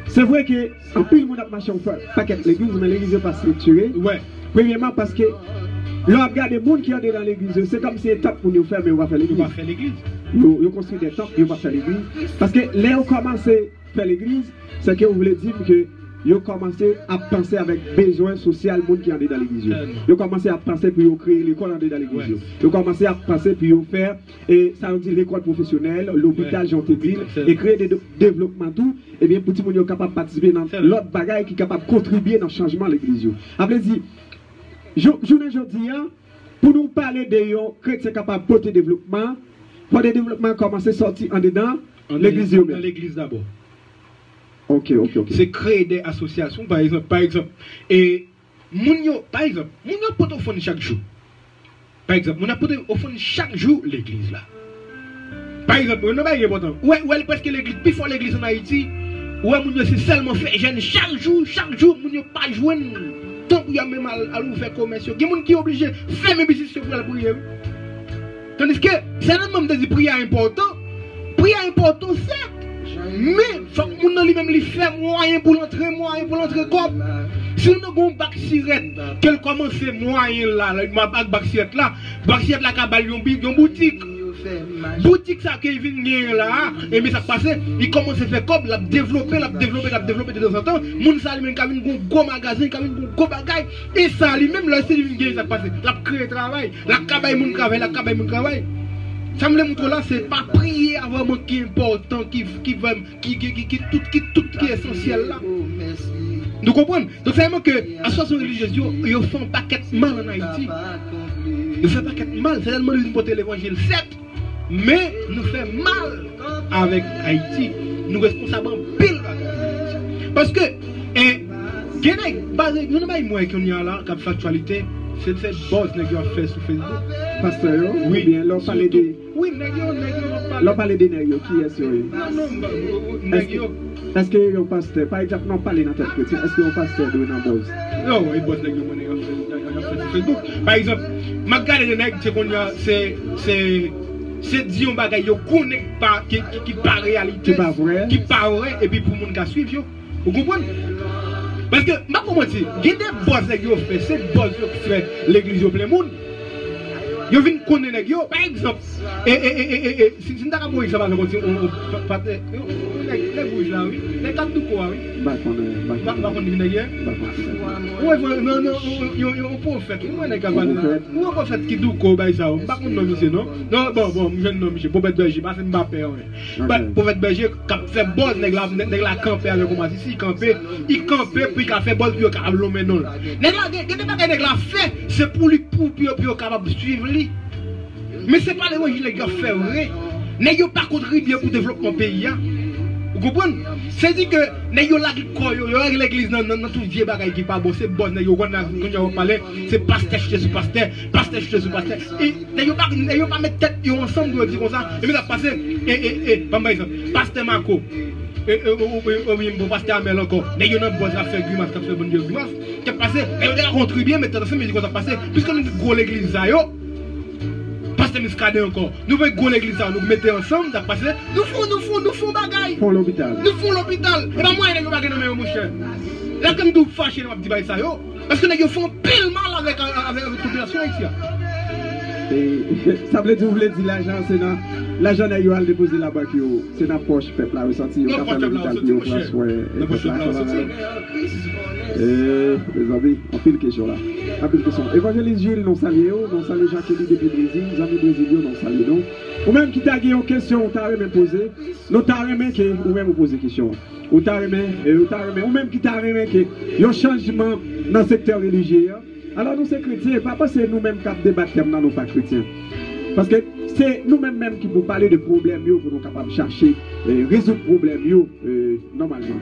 Speaker 2: c'est vrai que en plus le monde a marché en fait pas qu'être l'église, mais l'église n'est pas structurée.
Speaker 3: Ouais.
Speaker 2: Premièrement parce que Là, regarde les gens qui sont dans l'église, c'est comme si les temples pour nous faire, mais on va faire l'église.
Speaker 3: On va faire l'église.
Speaker 2: Ils construisent des temples, ils vont faire l'église. Parce que là, on commence à faire l'église, c'est que vous voulez dire que ils commencé à penser avec besoin social monde qui en est dans l'église. Ils commencé à penser pour créer l'école en est dans l'église. Ils commencé à penser pour faire et ça veut dire l'école professionnelle, l'hôpital Jean Téville et créer des développements tout et bien pour tout le monde capable de participer dans l'autre bagaille qui est capable de contribuer dans le changement de l'église. Après dit journée aujourd'hui pour nous parler de chrétiens capables de porter développement, pour des développements commencer à sortir en dedans l'église.
Speaker 3: Dans l'église d'abord.
Speaker 2: Ok.
Speaker 3: C'est créer des associations, par exemple. Et par exemple, moun yo porte au fond chaque jour. Par exemple, on a porté au fond chaque jour l'église là. Par exemple, on a pas important. Ouais, presque l'église, plus fort l'église en Haïti. Ouais, moun yo c'est seulement fait jeune chaque jour, moun yo pas joindre tant pour y a même à faire commerce. Il y a moun qui est obligé faire mes business pour la prière. Tandis que c'est un même de prière important. Prière important c'est mais il faut que nous lui-même lui faire moyen pour l'entrer comme si nous avons un bac sirette quel commence moyen là ma bac sirette là cabal une boutique ça qui vient là et mais ça passe il commence à faire comme la développer de temps en temps moun ça lui-même comme un gros magasin comme un gros bagaille et ça lui-même là c'est lui ça passe la créer travail la cabane mon travail. Ça me montre là, c'est pas prier vraiment qui est important, qui est essentiel là. Vous comprenez? Donc c'est vraiment que l'association religieuse, ils font un paquet de mal en Haïti. Ils font un paquet de mal, c'est tellement de porter l'évangile, certes, mais nous faisons mal avec Haïti. Nous responsables en pile. Parce que, il y a des qui ont là, comme factualité. C'est cette boss qui a fait sur Facebook.
Speaker 2: Pasteur, oui, bien, l'on parlait des.
Speaker 3: Oui,
Speaker 2: l'on parlait des nègres, qui est sur eux?
Speaker 3: Non,
Speaker 2: est-ce que un pasteur, par exemple, non parler dans tête chrétienne, est-ce que un pasteur doit dans boss?
Speaker 3: Non, il bosse nègres, on a fait sur Facebook. Par exemple, ma garde des nègres, c'est dire un bagage qui pas réalité, qui pas vrai, et puis pour le monde qui suivre, vous comprenez? Parce que, ma comment dire, il y a des boss qui ont fait, c'est boss qui fait l'église au plein monde. Ils viennent connaître, par exemple, si nous avons un exemple, les bouges là, oui, les quatre du quoi, oui. On peut faire, on peut faire qui du quoi, ça, pas qu'on nomme ici, non? Non, bon, je ne nomme pas, pour être berger, parce que je ne pas peur, pour être berger, quand c'est boss, la camper avec moi, ici, il campait, puis il a fait boss, puis il a l'homme, non. Nèg la fait, c'est pour lui, pour capable de suivre lui. Mais ce n'est pas l'évangile qui a fait vrai. Nèg yo pas contribuer pour le développement du pays. Vous comprenez? C'est dit que nèg yo la l'église dans tout vieux bagay qui pas bon, c'est bon nèg yo quand on parler, c'est pasteur sur pasteur. Et nèg yo pas mettre tête ensemble pour dire comme ça. Et puis ça passer par exemple, pasteur Marco. Bon pasteur Amel encore. Nèg yo n'a pas faire grimace, faire bonne grimace. Qui passer, nèg yo contribuer mais ça fait mais ça passer puisque nous gros l'église ça yo. Pasteur Miscadé encore. Nous voulons go l'église, nous mettons ensemble, ça passe. Nous font bagaille.
Speaker 2: Pour l'hôpital.
Speaker 3: Nous font l'hôpital. Et pas moi, nous bagaille dans mon cher. Là, comme nous fâchons, nous disons ça, yo. Parce que nous font pile mal avec la population ici.
Speaker 2: Ça veut dire, vous voulez dire l'argent, c'est dans. L'argent n'a pas déposé là-bas, c'est dans la poche, peuple, là, ressenti. On a fait l'hôpital, puis on place, ouais. Les amis, on fait une question là. Évangéliste Jules, nous saluons, Jacques-Élie depuis Brésil, nous amis brésiliens, nous saluons. Ou même qui t'a une question, on t'a même posé, nous t'a remis que, ou même poser question. Ou même qui t'a remis que, un changement dans le secteur religieux. Alors nous, c'est chrétiens, pas parce que c'est nous-mêmes qui débattons dans nos pas chrétiens. Parce que c'est nous-mêmes qui pouvons parler de problèmes pour nous capables de chercher, résoudre les problèmes normalement.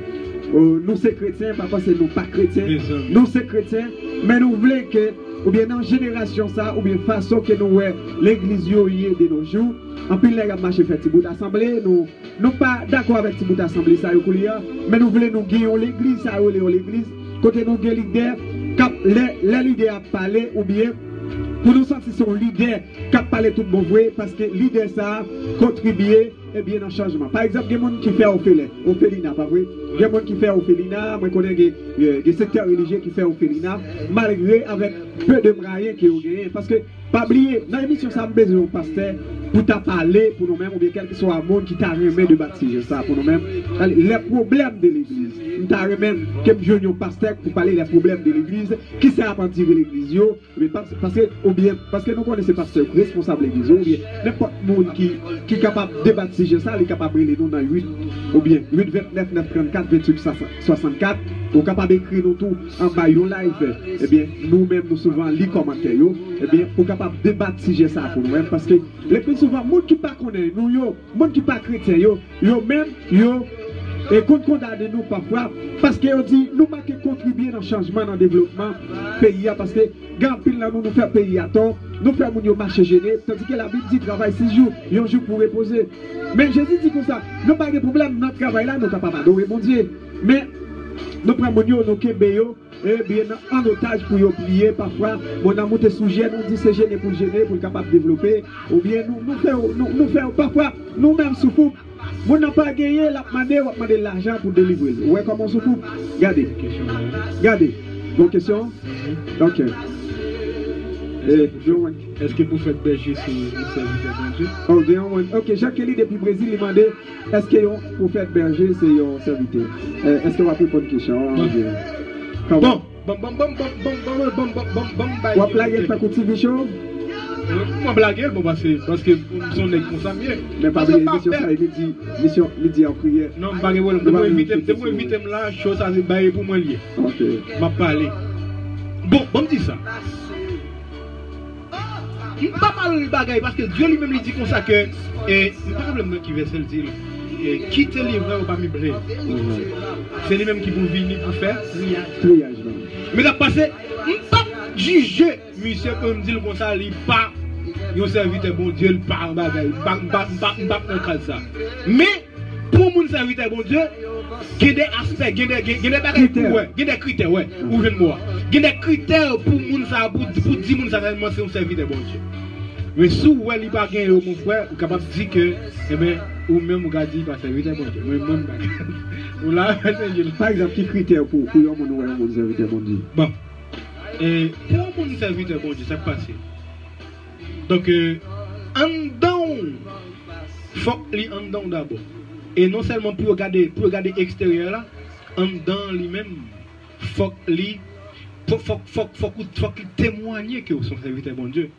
Speaker 2: Nous c'est chrétiens, pas parce que nous pas chrétiens. Nous c'est chrétiens, mais nous voulons que, ou bien dans la génération ça, ou bien façon que nous voyons l'église de nos jours, en plus les gars marcher faire petit bout d'assemblée, nous pas d'accord avec petit bout d'assemblée ça mais nous voulons nous guérir l'église ça l'église, côté nous guérir leader, les leaders à parler ou bien pour nous sentir son leader qui a parlé tout bon vrai, parce que leader ça a contribué eh bien, dans le changement. Par exemple, il y a des gens qui font Ophelina, pas vrai? Il y a des gens qui font Ophelina, moi je connais des secteurs religieux qui font Ophelina, malgré avec peu de moyens qu'ils ont gagné. Parce que, pas oublier, dans l'émission, ça me besoin de pasteur pour t'a parler pour nous-mêmes, ou bien quel que soit le monde qui t'a remis de baptiser ça pour nous-mêmes. Les problèmes de l'église. Nous t'a remis que je suis un pasteur pour parler des problèmes de l'église, qui sert à partir de l'église, parce que nous connaissons pasteur responsable de l'église, ou bien n'importe monde qui est capable de baptiser ça, il est capable de les nous dans 8, ou bien 8, 29, 9, 34, 28, 64, ou capable d'écrire nous tout en bas de live, eh bien, nous-mêmes, nous souvent lis commentaires, eh bien, pour capable de baptiser ça pour nous-mêmes, parce que les plus souvent, les gens qui ne connaissent pas nous, les gens qui ne sont pas chrétiens, même, et qu'on condamne nous parfois, parce qu'ils dit nous ne contribuer dans le changement, dans le développement pays, parce que, quand nous faisons pays à tort, nous faisons nos marchés gênés, tandis que la Bible dit travail 6 jours, et un jour pour reposer. Mais Jésus dit comme ça, nous n'avons pas de problème dans notre travail là, nous sommes capables d'adorer mon Dieu. Mais nous prenons nos kébéos, et bien en otage pour y oublier parfois, mon amour est sujet, nous dit c'est gêné pour capable de développer, ou bien nous faisons parfois, nous-mêmes souffrons. Vous n'avez pas gagné, la demandé l'argent pour délivrer. Où est comment on se coupe? Regardez. Regardez. Bonne question? Ok.
Speaker 3: Est-ce que vous faites berger sur le serviteur de Dieu?
Speaker 2: Ok, Jacques-Élie depuis le Brésil, il demandait est-ce que vous faites berger, c'est un serviteur? Est-ce que vous avez une question?
Speaker 3: Bon.
Speaker 2: Vous avez plagué le faculté show?
Speaker 3: Moi blaguer bon parce que son nèg comme ça mieux.
Speaker 2: Mais pas de mission ça il dit en prière.
Speaker 3: Non, pas de moi inviter là chose ça bailler pour moi lié.
Speaker 2: OK.
Speaker 3: M'a parler. Bon me dit ça. Il pas mal bagaille parce que Dieu lui-même lui dit comme ça que pas problème qui verset le dit quitter les vrais ou pas me blé. C'est lui-même qui vous venir pour faire
Speaker 2: triage.
Speaker 3: Mais là passé pas juger monsieur comme dit comme ça il pas un serviteur bon Dieu il pas en bagaille pas dans ça. Mais pour mon serviteur bon Dieu il y a des aspects, il y a des critères ouais ou jeune moi. Il y a des critères pour mon ça pour dire mon ça c'est un serviteur bon Dieu. Mais si vous n'avez pas gagné mon frère, vous êtes capable de dire que, eh bien, ou même vous avez dit, c'est serviteur bon Dieu.
Speaker 2: Par exemple, quel critère pour mon serviteur bon Dieu?
Speaker 3: Bon. Et pour mon serviteur bon Dieu, ça passe. Donc, en dedans, il faut que en dedans d'abord. Et non seulement pour regarder l'extérieur là, en dedans lui-même, il faut qu'il témoigne que vous êtes serviteur bon Dieu.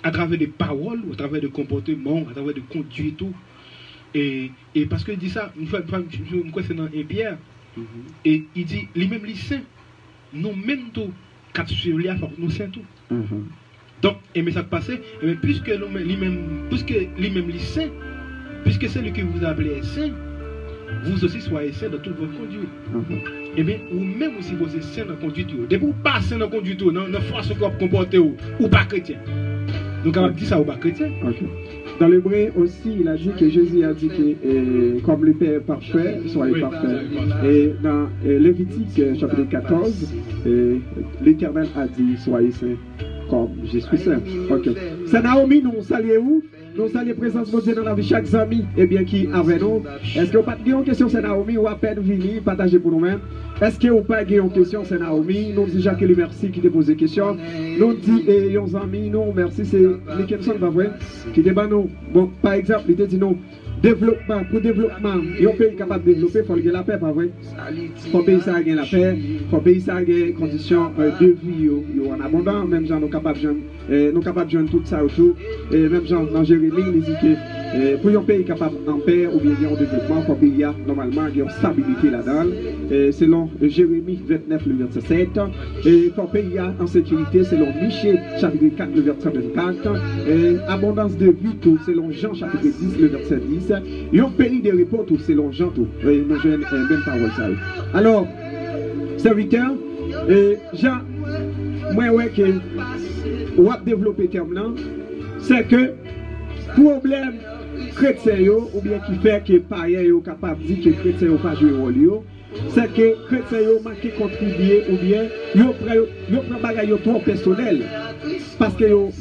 Speaker 3: À travers des paroles, à travers des comportements, à travers des conduites et tout. Et parce qu'il dit ça, une fois, je crois que c'est dans Pierre, et il dit, lui-même, les saints, nous-mêmes tout, quand nous saints tout. Donc, mais ça passe, puisque lui-même, les saints, puisque c'est lui que vous appelez saint, vous aussi soyez saints dans toute votre conduite. Et bien, ou même si vous êtes saints dans la conduite, dès que vous passez dans la conduite, dans la façon que vous comportez, ou pas chrétien. Donc, on dit ça ou pas chrétien.
Speaker 2: Dans l'hébreu aussi, il a dit que Jésus a dit que comme le Père est parfait, soyez parfait. Et dans Lévitique chapitre 14, l'Éternel a dit soyez saints comme je suis saint. Ok. C'est Naomi, nous saluons où? Nous saluons la présence de Dieu dans la vie de chaque ami et bien qui avec nous. Est-ce que vous n'avez pas une question, c'est Naomi, ou à peine venir partager pour nous-mêmes? Est-ce que vous n'avez pas une question, c'est Naomi? Nous disons Jacques merci qui te pose des questions. Nous disons, nos amis, nous merci, c'est Nickelson, pas vrai? Qui te bat nous. Bon, par exemple, il te dit nous. Développement, pour développement, un pays capable de développer, il faut qu'il y ait la paix, pas vrai? Il faut que le pays ait la paix, il faut que le pays ait des conditions de vie en abondance, même gens nous capables de jouer tout ça autour, et même gens dans Jérémie, il dit que pour un pays capable en paix ou bien en développement, il faut qu'il y ait normalement une stabilité là-dedans, selon Jérémie 29, le verset 7, et il faut qu'il y ait en sécurité, selon Michée, chapitre 4, le verset 24, abondance de vie, tout, selon Jean, chapitre 10, le verset 10. Il y a un pays de repos tout selon Jean tout. Nous jouons même parole ça. Alors, serviteur, Jean, moi ouais que on a développé terme là, c'est que problème chrétien ou bien qui fait que païen est capable de dire que chrétien n'a pas joué rôle, c'est que chrétien a marqué contribuer ou bien il prend bagage trop personnel. parce que yo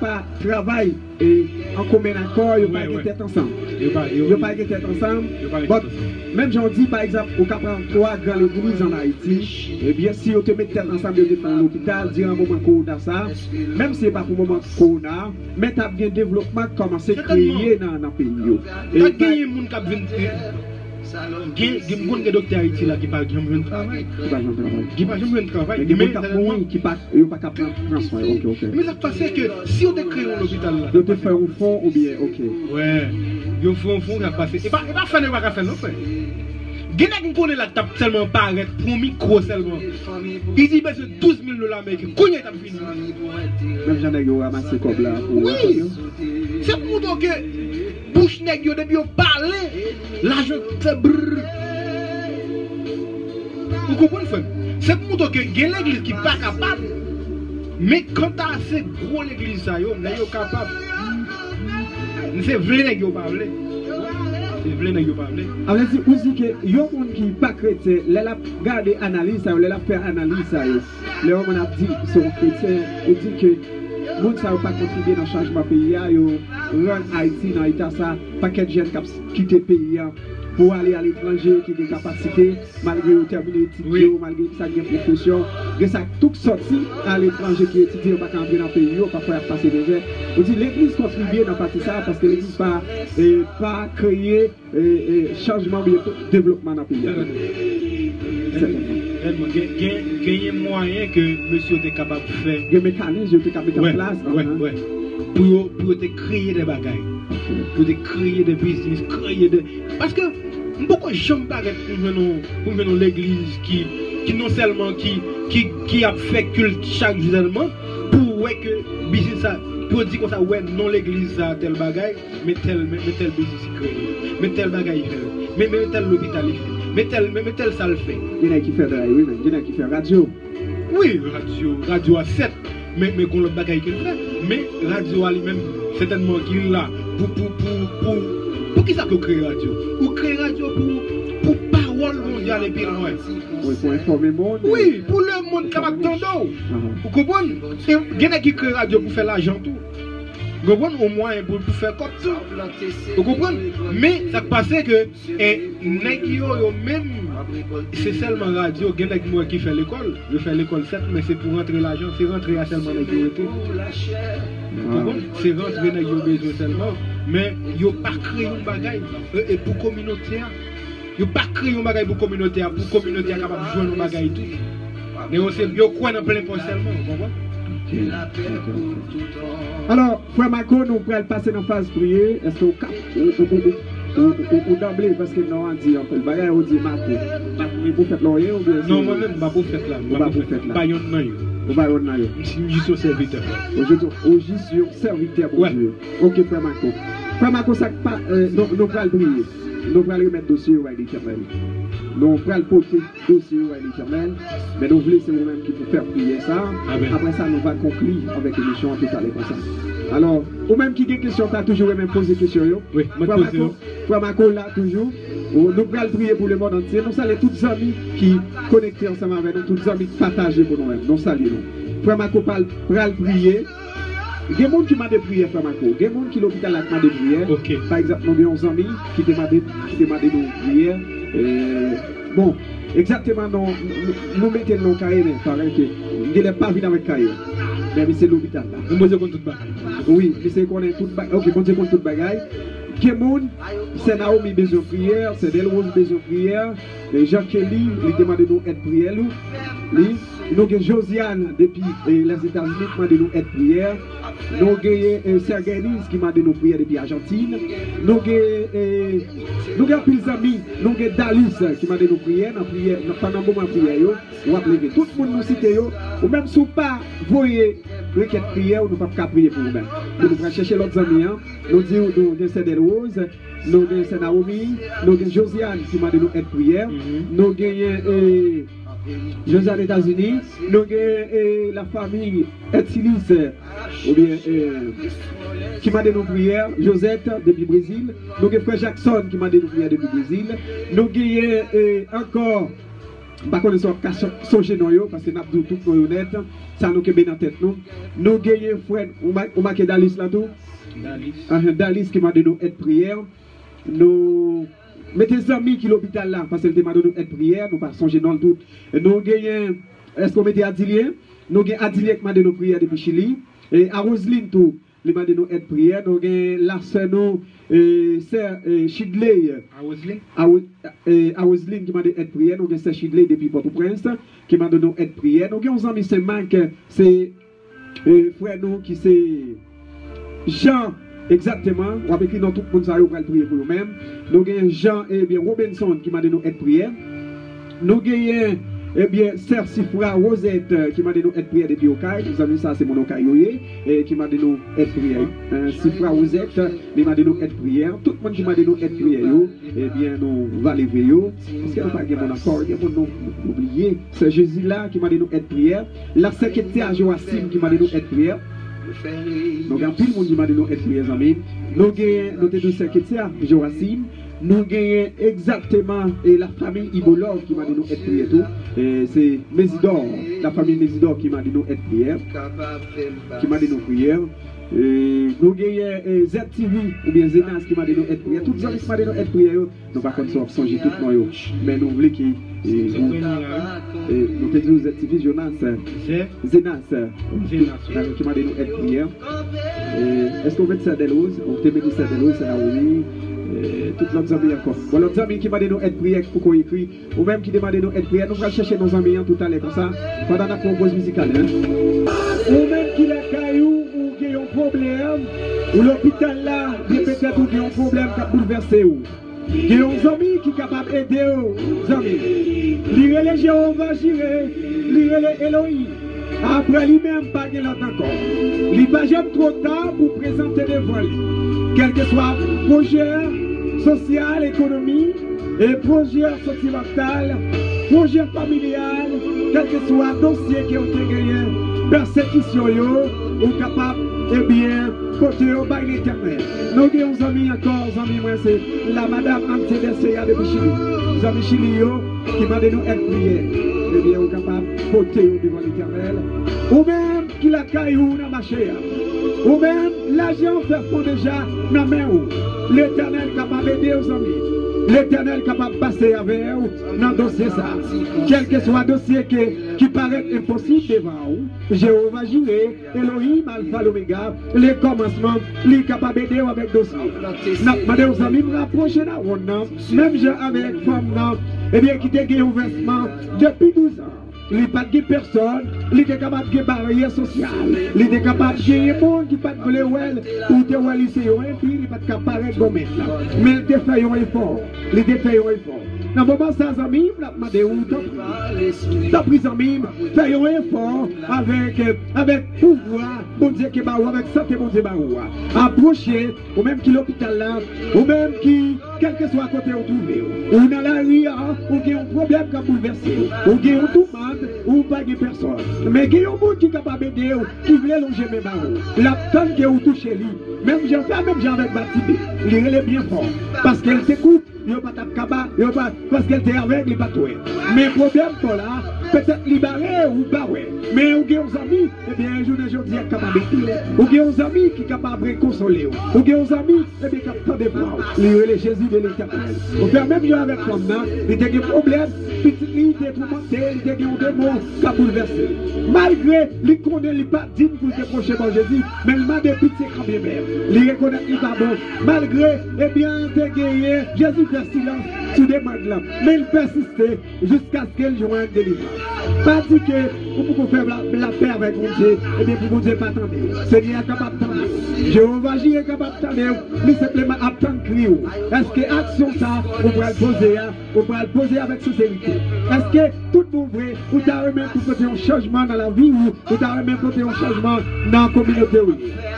Speaker 2: pas travail et en commun accord, yo pas tête ensemble. Yo pas tête ensemble. Même j'en dis par exemple, au cas prendre 3 grandes églises en Haïti, eh bien si on te met tête ensemble de faire l'hôpital, dire un moment corona ça, même si c'est pas pour moment corona, mais tu as bien développement commencé à créer dans le pays. Et il y a des gens
Speaker 3: qui ont des docteurs Haïti là qui parlent de travail. Qui parlent de travail.
Speaker 2: Mais qui ne pas capable de soin.
Speaker 3: Mais ça passe que si on crée un hôpital là.
Speaker 2: De te faire au fond ou bien, ok.
Speaker 3: Ouais. Ils font au fond, ça passe. Et pas faire ne pas faire non frère. Quelqu'un qui connaît la table seulement paraît pour micro seulement. Il dit ben c'est 12 000 $ américains. Combien t'as fini?
Speaker 2: Même j'en ai ramassé comme là.
Speaker 3: Oui. C'est pour donc que bouche nègre depuis on parler, l'argent fait brrr. Vous comprenez frère? C'est pour donc que l'église qui pas capable. Mais quand t'as assez gros l'église ça yo, n'est yo capable. C'est vrai nègre pas parler.
Speaker 2: Alors, c'est aussi que les gens qui ne sont pas chrétiens, les gens qui regardent l'analyse, les gens qui font l'analyse, les gens qui ont dit qu'ils sont chrétiens, on dit que les gens qui n'ont pas contribué dans le changement du pays, ils rendent Haïti dans l'état ça, pas de jeunes qui ont quitté le pays pour aller à l'étranger, qui ont des capacités, malgré qu'ils ont terminé l'étude, malgré que ça a une profession, que ça a tout sorti à l'étranger qui étudie, pas entrer dans le pays, pas faire passer des gens. On dit l'église contribue dans partie ça parce que l'église pas créer changement de développement dans le pays.
Speaker 3: Il y a moyen que monsieur est capable de faire.
Speaker 2: Il y a des mécanismes qui sont capable de mettre en place.
Speaker 3: Pour te créer des bagailles. Pour te créer des business, créer des. Parce que beaucoup de gens pour venir l'église qui non seulement qui a fait culte chaque jour seulement, pour ouais que business ça, pour dire que ça ouais non l'église ça tel bagaille, mais tel business créé, mais tel bagaille fait, mais tel l'hôpital fait, mais tel ça le fait.
Speaker 2: Il y en a qui fait de la oui, il y en a qui fait radio.
Speaker 3: Oui, radio à 7. Mais qu'on le bagaille qu'il fait, mais radio lui-même, certainement qu'il est là pour qui ça que crée radio? Ou crée radio pour parole mondiale et puis loin.
Speaker 2: Oui, pour informer le monde.
Speaker 3: Oui, pour le monde qui va attendre. Vous comprenez? Il y en a qui crée radio pour faire l'argent tout. Vous comprenez? Au moins pour faire comme ça. Vous comprenez? Mais ça passe que même c'est seulement radio, il y en a qui fait l'école. Je fais l'école 7, mais c'est pour rentrer l'argent, c'est rentrer à seulement les priorités. C'est rentrer dans les besoins seulement. Mais ils n'ont pas créé une bagaille et pour communauté. Ils n'ont pas créé une bagaille pour communauté capable de jouer une bagaille tout. Mais ils croient dans plein pot seulement, vous comprenez?
Speaker 2: Alors, frère Marco, nous pourrons passer dans la phase prière. Est-ce que ou d'emblée, parce que nous on dit un peu le bagage, on dit Marco, vous faites l'oreille ou bien?
Speaker 3: Non, moi-même, je ne vais pas faire là. Je ne vais pas faire là. Je suis juste au serviteur.
Speaker 2: Au juste serviteur pour Dieu. Ok, frère Marco. Frère Marco, ça pas. Nous pourrons prier. Nous pourrons remettre dossier à l'Éternel. Nous pourrons porter dossier à l'Éternel. Mais nous voulons, c'est vous-même qui peut faire prier ça. Après ça, nous allons conclure avec l'émission en tout à l'heure comme ça. Alors, ou même qui a des questions, tu as toujours même posé des questions.
Speaker 3: Oui,
Speaker 2: Frère Marco là, toujours. Nous allons prier pour le monde entier. Nous saluons tous les amis qui connectés ensemble avec nous, tous les amis qui partagent pour nous-mêmes. Nous saluons. Frère Marco parle prier. Il y a des gens qui m'ont prié, Frère Marco. Il y a des gens qui l'hôpital qui m'ont des prières.
Speaker 3: Okay.
Speaker 2: Par exemple, nous avons des amis qui demandent nos prières. Bon, exactement, nous mettons nos cahiers, mais pareil que il n'est pas venu avec cahier. Mais c'est l'hôpital là.
Speaker 3: Vous posez contre toute bagaille.
Speaker 2: Oui, c'est qu'on est toute bagaille. Ok, on contre toute bagaille. Kemoun, c'est Naomi besoin de prière, c'est Delrose besoin de prière, Jean Kelly, il demande de nous être prière. Nous avons Josiane depuis les États-Unis qui demande de nous être prière. Nous avons Sergei Lise qui demande de nous prière depuis l'Argentine. Nous avons plusieurs amis, nous avons Dalis qui demande de nous prière. Pendant un moment de prière, nous avons levé. Tout le monde nous cite, ou même si vous pas voyez requête prière, nous ne pouvons pas prier pour nous-mêmes. Nous allons chercher l'autre ami, nous disons nous avons Rose, nous avons Naomi, nous avons Josiane qui m'a donné une prière, nous avons Josiane des États-Unis, nous avons la famille Etilis, ou bien qui m'a donné une prière, Josette depuis Brésil, nous avons frère Jackson qui m'a donné une prière depuis Brésil, nous avons encore Par contre, nous avons songer nous parce que nous avons tout nous honnête, ça nous est dans tête nous. Nous gagnons frère, on marque Dalis là tout. Dalis qui m'a donné nous aide prière. Nous mettez des amis qui l'hôpital là parce qu'elle m'a donné nous aide prière, nous pas songer dans tout. Nous gagnons est-ce qu'on mettez Adilien? Nous gagnons Adilien qui m'a donné nos prières depuis Chili et à Roselyne tout. Les m'a donné nous aide prière, nous gagnons Larsenou Sir Chidley à Roselyne qui m'a donné aide prière, nous gagnons Sir Chidley depuis Port-au-Prince qui m'a donné aide prière. Nous gagnons amis c'est Marc, c'est frère nous qui c'est Jean. Exactement, on va écrire dans tout le monde, ça va prier pour nous-mêmes. Nous avons Jean et bien Robinson qui m'a donné aide prière. Nous avons eh bien Sœur Sifra Rosette qui m'a donné aide prière depuis Okaï. Vous savez ça, c'est mon Okaï qui m'a donné aide prière. Sifra Rosette, il m'a donné aide prière. Tout le monde qui m'a donné aide prière, eh bien nous va lever. Parce qu'il n'y a pas de mon accord, il y a mon oublié. C'est Jésus là qui m'a donné aide prière. La secrétaire Joachim qui m'a donné aide prière. Nous avons tout le monde qui m'a donné aide prière, amis. Nous avons notre secrétaire Joachim. Nous avons exactement la famille Ibolov qui m'a donné aide prière tout. C'est Mésidor, la famille Mésidor qui m'a donné aide prière. Qui m'a donné prière. Nous avons ZTV ou bien Zenas qui m'a donné aide prière. Toutes les gens qui m'ont donné aide prière, nous par contre nous songer tout le monde. Mais nous voulons qu'ils nous te disons ZTV Jonas Zenas qui m'a donné aide prière. Est-ce qu'on veut ça des roses? On te met ça des roses, c'est la oui. Toutes nos amis encore. Bon, nos amis qui m'a donné aide prière pour qu'on écrit, ou même qui demandent nos aide prière, nous allons chercher nos amis tout à l'heure comme ça, pendant la compose musicale. Ou même qui la caillou, ou qui a un problème, ou l'hôpital là, peut-être ou qui a un problème qui a bouleversé ou. Il y a des amis qui sont capables d'aider aux amis. Lire les Jéhovah Jireh, lire les Elohim. Après lui-même, pas de l'autre encore. Il n'est pas jamais trop tard pour présenter des vols. Quel que soit projet social, économique, et projet sentimental, projet familial, quel que soit dossier qui ont été gagnés, persécution, ou capable, eh bien, côté au bail l'éternel. Nous avons des amis encore, amis, moi, c'est la madame Amtedesseya de Chili. Les amis Chili, qui m'a donné aide prière. Eh bien, vous capable de côté devant l'éternel. Ou même qui la caillou dans ma chair. Ou même l'argent fait fond déjà dans la main. L'éternel capable d'aider aux amis. L'éternel capable de passer avec vous dans le dossier ça. Quel que soit le dossier qui paraît impossible devant vous, Jéhovah Jireh, Elohim, Alpha, l'Oméga, les commencements, il est capable d'aider avec le dossier. Madame aux amis, me rapprocher dans le monde, même j'ai avec femme, eh bien, qui a gagné un versement depuis 12 ans. Il n'est pas de personne, il est capable de barrière sociale, il est capable de gagner des gens qui ne pas de well, ou de well ici, il n'est pas capable de paraître là. Mais il te fait un effort, il te fait un effort. Dans le moment ça, amis, la prise en mime, fait un effort avec pouvoir, bon Dieu qui barou, avec santé, bon Dieu barou. Approchez, ou même qui l'hôpital là, ou même qui, quel que soit côté où trouvé, ou dans la rue, ou qui a un problème qui a bouleversé, ou qui a un tout monde, ou pas de personne. Mais il y a un monde qui est capable d'aider, qui veut longer mes barreaux. La personne qui a touché lui, même j'en fais, même j'en avec Batibé, il est bien fort, parce qu'elle t'écoute. Il n'y a pas de cabas, parce qu'elle était avec les bateaux. Mais le problème, pour là, peut-être libéré ou pas, mais vous avez des amis, eh bien, un jour de jour, capable de vous avez des amis qui sont capables de consoler. Vous avez des amis, eh bien, capables de voir. Les Jésus de l'éternel. Vous faites même jouer avec l'homme, il y a des problèmes, il était tourmenté, il y a des démons qui ont bouleversé. Malgré, il connaît, il n'est pas digne pour se procher par Jésus, mais il m'a des pitiés quand même. Il reconnaît qu'il n'est pas bon. Malgré, eh bien, il a gagné, Jésus fait silence sur des mandats. Mais il persistait jusqu'à ce qu'il joue un délivrance. Pas dit que vous pouvez faire la paix avec mon Dieu, et bien pour mon Dieu pas attendre. Seigneur est capable d'attendre. Jéhovah Jireh est capable d'attendre. Mais simplement attendre crier. Est-ce que l'action ça, vous pouvez le poser avec sincérité? Est-ce que tout le monde vrai, vous avez même pour faire un changement dans la vie ou vous avez même pour faire un changement dans la communauté?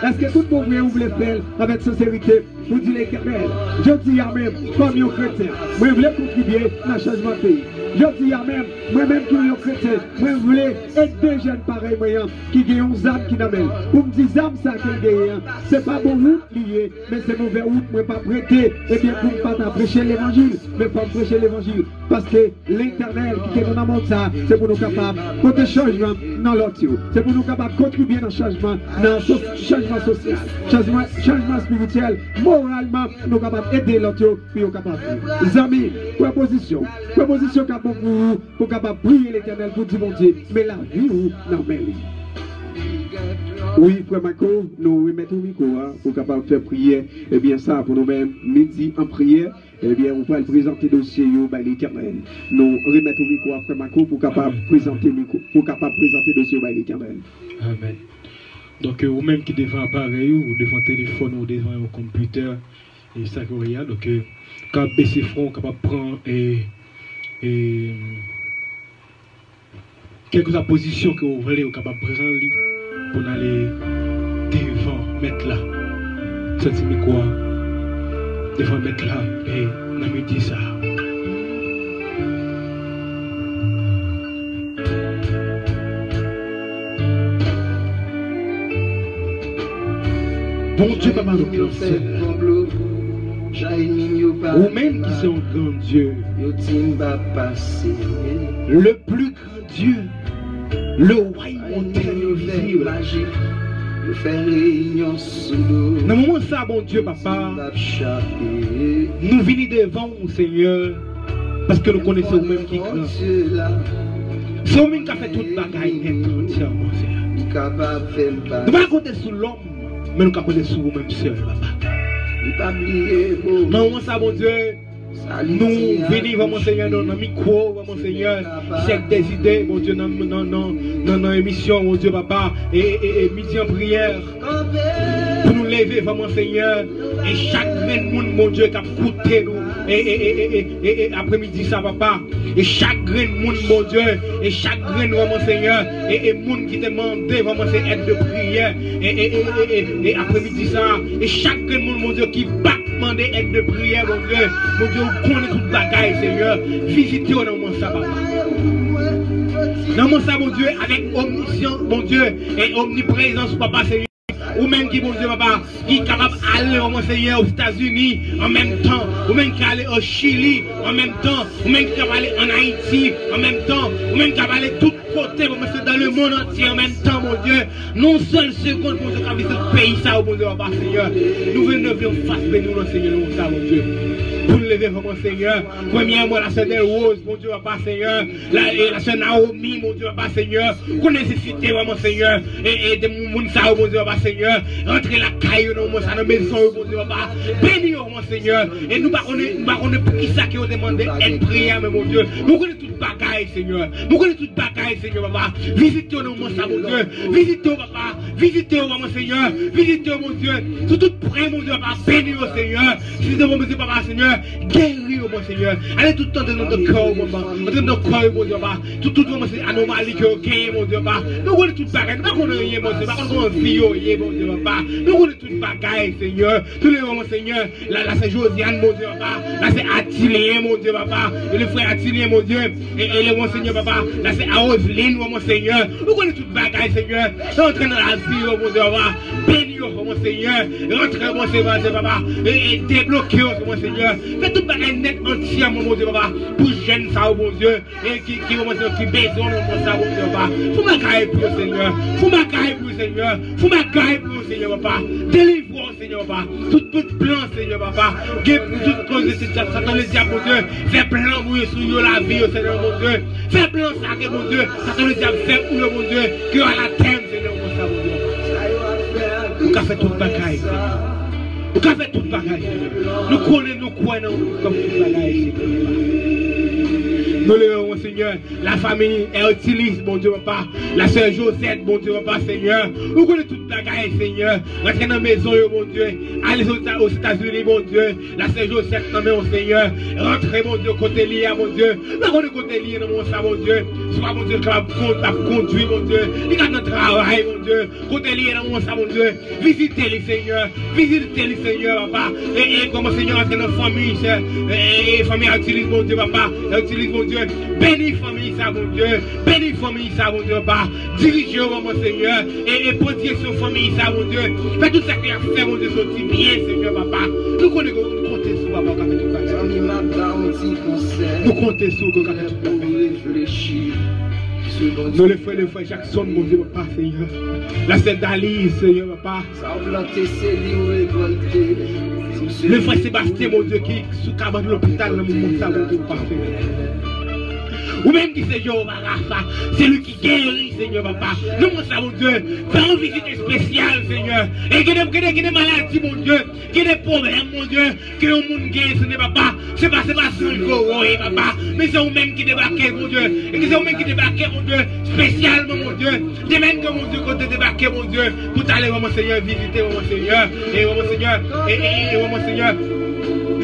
Speaker 2: Est-ce que tout le monde vrai, vous voulez faire avec sincérité pour dire l'éternel? Je dis à même, comme un chrétien, moi je voulais contribuer dans le changement de pays. Je dis à même, moi-même qui suis un chrétien, moi je voulais aider des jeunes pareils qui ont des âmes qui n'amènent. Pour me dire, âmes ça qu'ils gagnent, c'est pas bon route lié, mais c'est mauvais route, moi pas prêter, et bien pour ne pas prêcher l'évangile, mais pas prêcher l'évangile. Parce que l'éternel qui est dans le monde, ça, c'est pour nous capables de porter changement dans l'autre. C'est pour nous capables de contribuer dans le changement, changement social, changement spirituel, moralement, nous capables d'aider l'autre, puis nous capables de. Les amis, proposition pour capable de prier l'éternel pour dire mon Dieu, mais la vie ou non, mais oui, frère Marco, nous remettons le micro pour capable de faire prière. Eh bien, ça, pour nous-mêmes, midi en prière, eh bien, on va présenter le dossier à l'éternel. Nous remettons le micro à frère Marco pour capable de présenter le dossier à l'éternel.
Speaker 3: Amen. Donc, vous-même qui devant appareil, ou devant téléphone, ou devant un computer, et ça qu'il y a, donc, quand baisser front, capable de prendre quelques positions que vous voulez, vous capable de prendre pour aller devant mettre là. Ça c'est quoi? Devant mettre là et n'a me dit ça. Bon Dieu, papa, ou même qui sont un grand Dieu, le plus grand Dieu, le royaume invisible. Dans le moment ça, bon Dieu, papa, nous venons devant vous, Seigneur, parce que nous connaissons vous-même qui est grand. C'est vous-même qui a fait toute bagaille entièrement, Seigneur. Nous ne pouvons pas compter sur l'homme, mais nous pouvons compter sur vous-même seul, papa. Dans le moment ça, bon Dieu, nous venons vraiment, Seigneur, dans le micro, vraiment, Seigneur, chèque des idées, mon Dieu, dans l'émission, mon Dieu, papa, et midi en prière, pour nous lever, vraiment, Seigneur, et chaque monde, mon Dieu, qui a coûté nous, et après-midi, ça, papa, et chaque monde, mon Dieu, et chaque grain, vraiment, Seigneur, et monde qui demande, vraiment, c'est aide de prière, et après-midi, ça, et chaque monde, mon Dieu, qui bat, demander aide de prière, mon Dieu, vous connaissez toute bagaille, Seigneur, visitez-nous dans mon sabbat. Dans mon sabbat, mon Dieu, avec omniscience, mon Dieu, et omniprésence, papa, Seigneur. Ou même qui, mon Dieu, papa, qui est capable d'aller, mon Seigneur, aux États-Unis en même temps, ou même qui est allé au Chili en même temps, ou même qui est allé en Haïti en même temps, ou même qui est allé tout côté, mon Dieu, dans le monde entier en même temps, mon Dieu. Non seul seconde, mon Dieu, qui a vu ce pays, ça, mon Dieu, papa, Seigneur. Nous venons face de nous, Seigneur, nous, ça, mon Dieu. Pour nous lever, mon Seigneur. Premièrement, la sœur des Roses, mon Dieu, papa, Seigneur. La sœur Naomi, mon Dieu, papa, Seigneur. Qu'on nécessite, mon Seigneur. Et de mon sao, mon Dieu, papa, Seigneur. Rentrer la caille, mon Seigneur, dans la maison, mon Dieu, papa. Bénis, mon Seigneur. Et nous, on est pour qui ça qui ont demandé aide prière, mais mon Dieu. Nous connaissons toute bagaille, Seigneur. Nous connaissons toute bagaille, Seigneur, papa. Visitez-nous, mon Seigneur, mon Dieu. Visitez-nous, papa. Visitez-nous, mon Seigneur. Visitez-nous, mon Dieu. Tout près, mon Dieu, papa. Bénis, Seigneur. Visitez-nous, mon Dieu, papa, Seigneur. Guéris, mon Seigneur. Allez tout le temps dans notre corps, mon Dieu. Dans notre corps, mon Dieu, papa. Tout mon Seigneur, anomalie que vous gagnez, mon Dieu, papa. Nous connaissons toute bagaille. Nous connaissons rien, mon Dieu. Nous connaissons vie, mon Dieu, papa. Nous connaissons toute bagaille, Seigneur. Tous les moments, Seigneur. Là, c'est Josiane, mon Dieu, papa. Là, c'est Attilien, mon Dieu, papa. Et le frère Attilien, mon Dieu. Et le mon Seigneur, papa. Là, c'est Aoseline, mon Seigneur. Nous connaissons toute bagaille, Seigneur. Entrez dans la vie, mon Dieu, papa. Bénis, mon Seigneur. Rentrez, mon Seigneur, papa. Et débloquez, mon Seigneur. Faites toute bagaille net entièrement, mon Dieu, papa. Pour jeune, ça, mon Dieu. Et qui besoin, mon ça, mon Dieu, papa. Faut ma caille pour le Seigneur. Faut ma caille pour le Seigneur. Faut ma caille pour le Seigneur, papa. Délivre, Seigneur, papa. Tout plan, Seigneur, papa. Toute cause de cette Satan, le diable, mon Dieu. Fais plan, mon Dieu, sur la vie, Seigneur, mon Dieu. Fais plan, ça, mon Dieu. Satan, le diable, fais où, mon Dieu. Que à la terre, Seigneur, mon ça, mon Dieu. Vous avez fait toute bagaille, Seigneur. Vous avez fait toute bagaille, Seigneur. Nous connaissons, nous croyons comme toute bagaille, Seigneur. Nous levons, mon Seigneur, la famille utilise, mon Dieu, papa. La sœur Josette, mon Dieu, papa, Seigneur. Vous connaissez toute la gaille, Seigneur. Rentrez dans la maison, mon Dieu. Allez aux États-Unis, mon Dieu. La sœur Josette, mon Seigneur. Rentrez, mon Dieu, côté lié, mon Dieu. Nous connaissons côté lié, mon ça, mon Dieu. Soit, mon Dieu, capable de conduire, mon Dieu. Il y a notre travail, mon Dieu. Côté lié, mon ça, mon Dieu. Visitez-les, Seigneur. Visitez-les, Seigneur, papa. Et comme, Seigneur, rentrez dans la famille, et famille utilise, mon Dieu, papa. Utilise, mon Dieu. Bénis famille ça, mon Dieu. Bénis famille ça, mon Dieu, papa. Dirigez-moi, mon Seigneur. Et pour direction famille ça, mon Dieu. Fais tout ça qu'il a fait, mon Dieu, sorti bien, Seigneur, papa. Nous connaissons, nous comptons sur papa, quand fait tout ça. Nous comptons sur vous, nous les frères Jackson, mon Dieu, papa, Seigneur. La sœur Dali, Seigneur, papa. Le frère Sébastien, mon Dieu, qui est sous cabane de l'hôpital, mon Dieu, papa. Ou même qui c'est Jéhovah Rapha, c'est lui qui guérit, Seigneur, papa. Nous, mon savons, Dieu, faire une visite spéciale, Seigneur. Et qu'il y ait des maladies, mon Dieu, qu'il y ait des problèmes, mon Dieu, que le monde guérit, Seigneur, papa. C'est pas son papa, mais c'est vous-même qui débarquez, mon Dieu. Et que c'est vous-même qui débarquez, mon Dieu, spécialement, mon Dieu. De même que, mon Dieu, quand tu débarquez, mon Dieu, pour aller, mon Seigneur, visiter, mon Seigneur, et mon Seigneur, et mon Seigneur,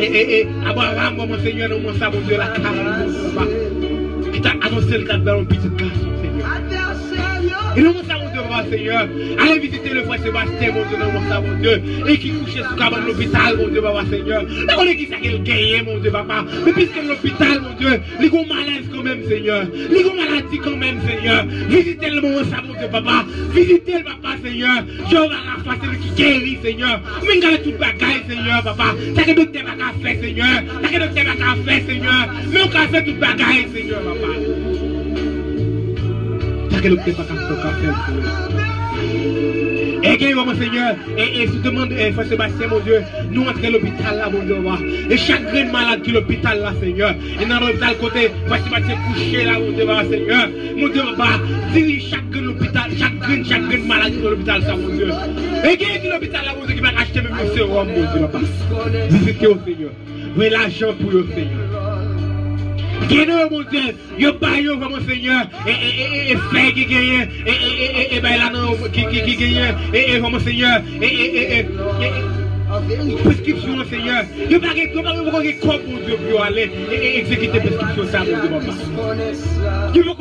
Speaker 3: et Abraham, mon Seigneur, mon savons, Dieu, la carrière, papa. Qui t'a annoncé le cadre d'un petit garçon, Seigneur. Et nous, mon savons Dieu, mon Seigneur. Allez visiter le frère Sébastien, mon Dieu, mon savons Dieu. Et qui couchait sous cabane de l'hôpital, mon Dieu, mon Seigneur. Là, on est qui ça qu'elle gagne, mon Dieu, papa. Mais puisque l'hôpital, mon Dieu, les gros malaise quand même, Seigneur. Les gros maladies quand même, Seigneur. Visitez le mon savons Dieu, papa. Visitez le papa, Seigneur. Jéhovah Rapha, c'est lui qui guérit, Seigneur. Mais il y a toute bagaille, Seigneur, papa. Ça que docteur va faire, Seigneur. Ça que docteur va faire, Seigneur. Mais on va faire toute bagaille, Seigneur, papa. Ça que docteur va faire, Seigneur. Et que mon Seigneur, et si tu demandes, frère Sébastien, mon Dieu, nous entrons à l'hôpital là, mon Dieu, et chaque grain malade qui est l'hôpital là, Seigneur, et dans l'hôpital côté, frère Sébastien couché là, mon Dieu, Seigneur, mon Dieu, papa, dirige chaque grain l'hôpital, chaque grain malade qui est l'hôpital, ça, mon Dieu. Et qui est l'hôpital là, mon Dieu, qui va acheter même le sérum, mon Dieu, papa. Visitez au Seigneur, voyez l'argent pour le Seigneur. Guénez, mon Dieu, yo pas yo, mon Seigneur, et fait qui gagne, et ben là, non, qui gagne, et mon Seigneur, et prescription, Seigneur. Yo pas que quoi, mon Dieu, pour aller et exécuter prescription, ça, mon Dieu, papa. Yo pas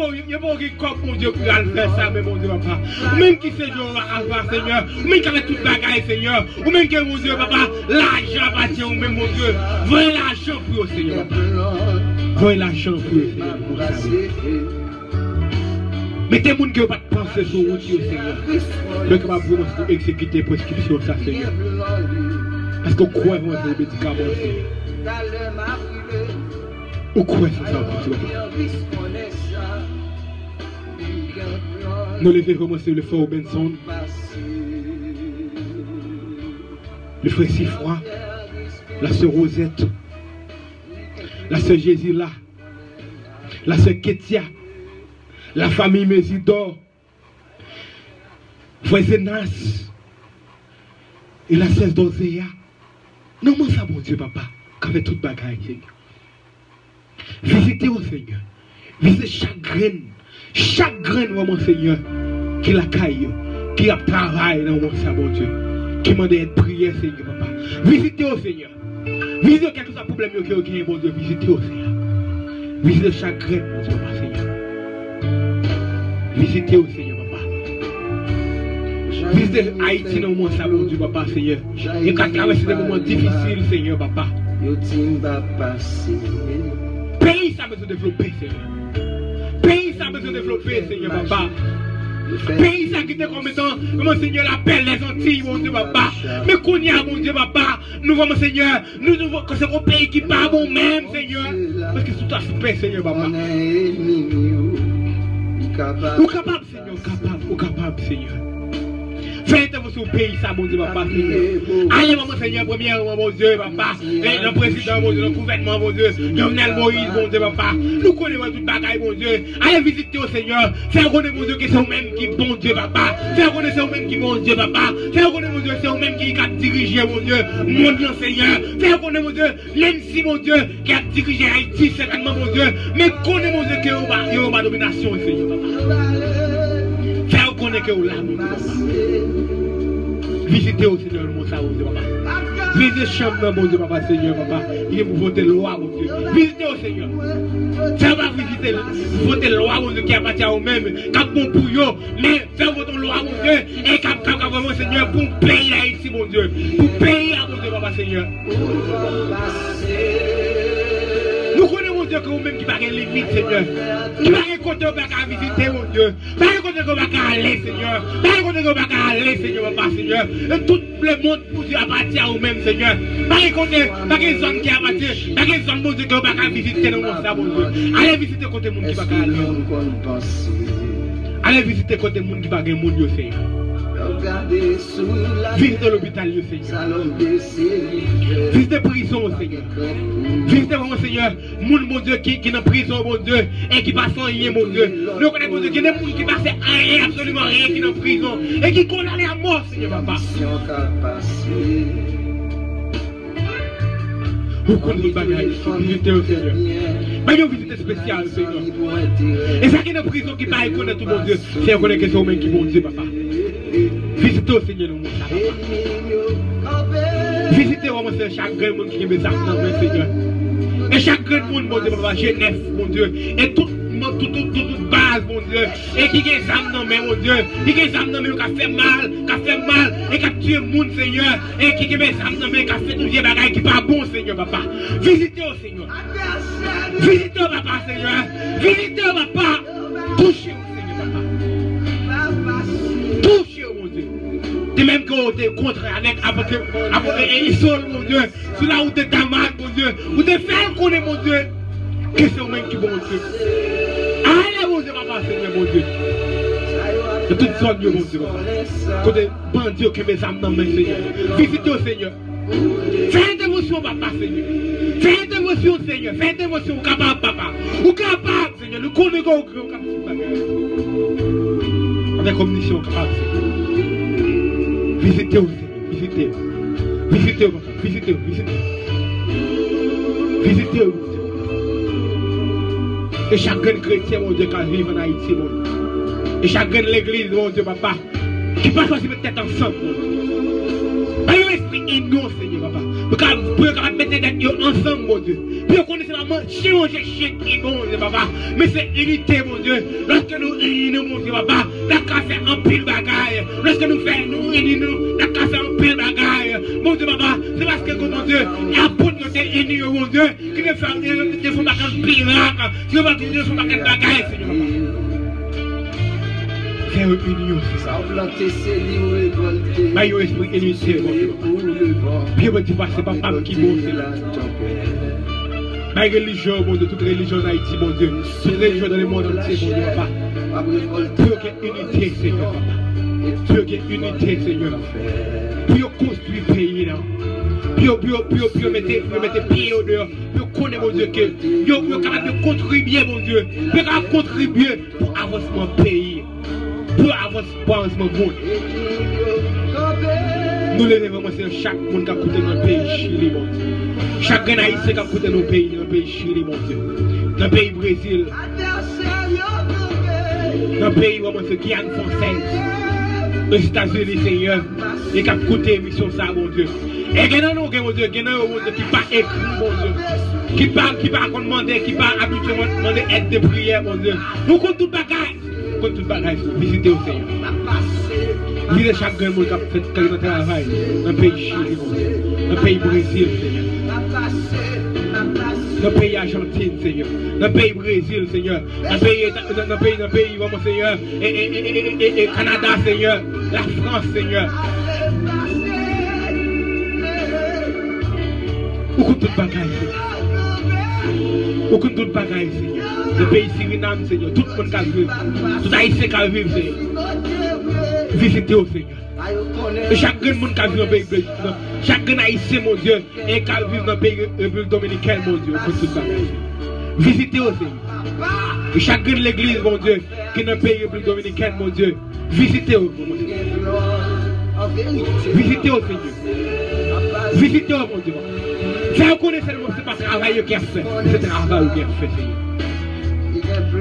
Speaker 3: quoi, mon Dieu, pour aller faire ça, mais mon Dieu, papa. Même qui c'est Jéhovah Rapha, Seigneur, ou même qui avait toute bagaille, Seigneur, ou même que, mon Dieu, papa, l'argent appartient, ou même, mon Dieu, voyez l'argent pour Seigneur, papa. Voyez l'argent pour le Seigneur. Mettez les gens qui n'ont pas de pensée sur vous, Seigneur. Le qui va vraiment exécuter la prescription, ça, Seigneur. Parce qu'on croit dans les médicaments, Seigneur. On croit sur ça, Seigneur. Nous levons vraiment sur le frère Benson. Le frère Sifroy. La sœur Rosette. La sœur Jésus-là, la sœur Ketia, la famille Mésidor, frère Zénas, et la sœur Dozéa. Non, moi ça, mon Dieu, papa, qu'avec toute bagaille, Seigneur. Visitez au Seigneur. Visitez chaque graine, mon Seigneur, qui la caille, qui a travaillé dans mon Dieu, qui m'a dit prier, Seigneur, papa. Visitez au Seigneur. Visitez quel que soit le problème que vous avez, mon Dieu, visitez au Seigneur. Visitez chaque graine, mon Dieu, papa, Seigneur. Visitez au Seigneur, papa. Visitez Haïti dans le monde, mon Dieu, papa, Seigneur. Et quand traverser des moments difficiles, Seigneur, papa. Pays, ça a besoin de développer, Seigneur. Pays, ça a besoin de développer, Seigneur, papa. Pays ça qui était comme étant, mon Seigneur, l'appelle les Antilles, mon Dieu, papa. Mais qu'on y a, mon Dieu, papa, nous voyons, mon Seigneur, nous voyons que c'est un pays qui part bon même, Seigneur. Parce que tout aspect, Seigneur, papa. Ou capable, Seigneur, ou capable, Seigneur. Faites intervention au pays, ça, mon Dieu, papa, Seigneur. Allez, mon Seigneur, premièrement, mon Dieu, papa. Et le président, mon Dieu, le gouvernement, mon Dieu. Jovenel Moïse, mon Dieu, papa. Nous connaissons toute bagaille, mon Dieu. Allez visiter au Seigneur. Faire connaître, mon Dieu, que c'est vous-même qui bon Dieu, papa. Faire connaître, c'est vous-même qui bon Dieu, papa. Faire connaître, mon Dieu, c'est vous-même qui a dirigé, mon Dieu, mon Dieu, Seigneur. Faire connaître, mon Dieu, même si, mon Dieu, qui a dirigé Haïti, certainement, mon Dieu. Mais connaissez, mon Dieu, qu'il y a une domination, Seigneur, papa. Faire connaître que vous là, mon Dieu, papa. Visitez au Seigneur, mon Dieu, papa. Visitez chambre, mon Dieu, papa, Seigneur, papa. Il est pour voter loi, mon Dieu. Visitez au Seigneur. Faire pas visiter, voter loi, mon Dieu, qui appartient à vous-même. Cap bon pour eux, mais faire voter loi, mon Dieu. Et cap vraiment, Seigneur, pour payer Haïti, mon Dieu. Pour payer à mon Dieu, papa, Seigneur. Nous connaissons, mon Dieu, que vous-même qui parlez limite, Seigneur. Qui parlez côté où vous visiter, mon Dieu. Parlez côté où vous aller, Seigneur. Parlez côté où vous aller, Seigneur, papa, Seigneur. Et tout le monde, pour Dieu, appartient à vous-même, Seigneur. Parlez côté, parlez zone qui appartient, parlez zone, mon Dieu, que vous pouvez visiter dans mon ça, mon Dieu. Allez visiter côté monde qui va aller. Allez visiter côté monde qui va aller, mon Dieu, Seigneur. Visitez l'hôpital, Seigneur. Visitez la prison, Seigneur. Visitez mon Seigneur, mon Dieu qui est en prison, mon Dieu, et qui passe rien, mon Dieu. Nous connaissons, mon Dieu, qu'il y a des gens qui passent rien, absolument rien, qui est en prison, et qui condamnent à mort, Seigneur, papa. Vous connaissez le bagage, visitez au Seigneur. Mais une visite spéciale, Seigneur. Et ça qui est en prison, qui parle connaître tout, mon Dieu, c'est une question qui est bon Dieu, papa. Visitez au Seigneur, mon papa. Visitez vraiment chaque grand monde qui est mes armes, Seigneur. Et chaque grand monde, mon Dieu, papa, jeunesse, mon Dieu. Et toute base, mon Dieu. Et qui est âme dans mes, mon Dieu. Qui est âme dans mes, qui a fait mal, et qui a tué le monde, Seigneur. Et qui est mes âmes dans mes, qui a fait tout les bagages qui n'est pas bon, Seigneur, papa. Visitez au Seigneur. Visitez au papa, Seigneur. Visitez au papa. Touchez au Seigneur, papa. Touchez au mon Dieu. De même que vous êtes contre avec Isol, mon Dieu. Sur la route de Damas, mon Dieu. Vous devez faire connaître, mon Dieu. Que c'est vous-même qui, bon Dieu. Allez, mon Dieu, papa, Seigneur, mon Dieu. De toute sorte, mon Dieu, papa. Côté bandits qui mes âmes dans mes Seigneur. Visitez au Seigneur. Fais une dévotion, papa, Seigneur. Fais une dévotion, Seigneur. Fais une dévotion, capable, papa. Ou capable, Seigneur. Nous connaissons au capable. Avec omniscience, capable, Seigneur. Visitez au Seigneur. Visitez. Visitez, papa. Visitez. Visitez, mon Dieu. Et chaque chrétien, mon Dieu, qui vit en Haïti, mon Dieu. Et chaque l'église, mon Dieu, papa, qui passe aussi peut-être ensemble, mon Dieu. Par l'esprit ignorant, Seigneur, papa. Pour que mettre les têtes ensemble, mon Dieu. Pour qu'on connaisse la chirurgie qui est bon, mon Dieu, papa. Mais c'est unité, mon Dieu. Lorsque nous réunissons, mon Dieu, papa, la casse fait un pile bagaille. Lorsque nous réunissons, la casse fait un pile bagaille. Mon Dieu, papa, c'est parce que, mon Dieu, la poudre de unis, mon Dieu, qui ne fait des fonds bagages pirates, qui ne fait des fonds bagages bagailles, Seigneur, papa. C'est une union, c'est ça. Mais il y a un esprit unité, mon Dieu. Puis je me dis, c'est pas femme qui bon, c'est là. Mais religion, mon Dieu, toute religion en Haïti, mon Dieu. Toute religion dans le monde entier, mon Dieu, papa. Pour qu'il y ait unité, Seigneur, papa. Pour qu'il y ait unité, Seigneur. Pour construire le pays, là. Pour mettre pied au dehors. Pour connaître, mon Dieu, que vous êtes capable de contribuer, mon Dieu. Vous êtes capable de contribuer pour l'avancement du pays. Pour avancement du monde. Nous les vraiment, c'est chaque monde qui a coûté dans le pays Chili, mon Dieu. Chaque Haïtien qui a coûté dans le pays Chili, mon Dieu. Dans le pays Brésil. Dans le pays vraiment, c'est Guyane française. Les États-Unis, Seigneur. Et qui a coûté mission ça, mon Dieu. Et il y a mon Dieu, qui n'a pas écrit, mon Dieu. Qui pas demander, qui pas habituellement demander aide de prière, mon Dieu. Nous comptons tout bagage. Contre tout bagage, visitez au Seigneur. Visitez chaque grand monde qui a fait quelqu'un travail dans le pays Chili, dans le pays Brésil, Seigneur. Dans le pays Argentine, Seigneur. Dans le pays Brésil, Seigneur. Dans le pays, vraiment, Seigneur. Et Canada, Seigneur. La France, Seigneur. Où compte tout bagage, Seigneur. Où compte tout bagage, Seigneur. Le pays Suriname, Seigneur, tout le monde qui vit, tout Haïtien qui vit, Seigneur. Visitez au Seigneur. Et chaque monde qui vit dans le pays Brésil, chaque Haïtien, mon Dieu, et qui vit dans le pays République Dominicaine, mon Dieu, pour tout ça. Visitez au Seigneur. Et chaque l'église, mon Dieu, qui est dans le pays République Dominicaine, mon Dieu, visitez au Seigneur. Visitez au Seigneur. Visitez au mon Dieu. Si vous connaissez le mot, c'est pas travail qui a fait, c'est travail qui a fait, Seigneur.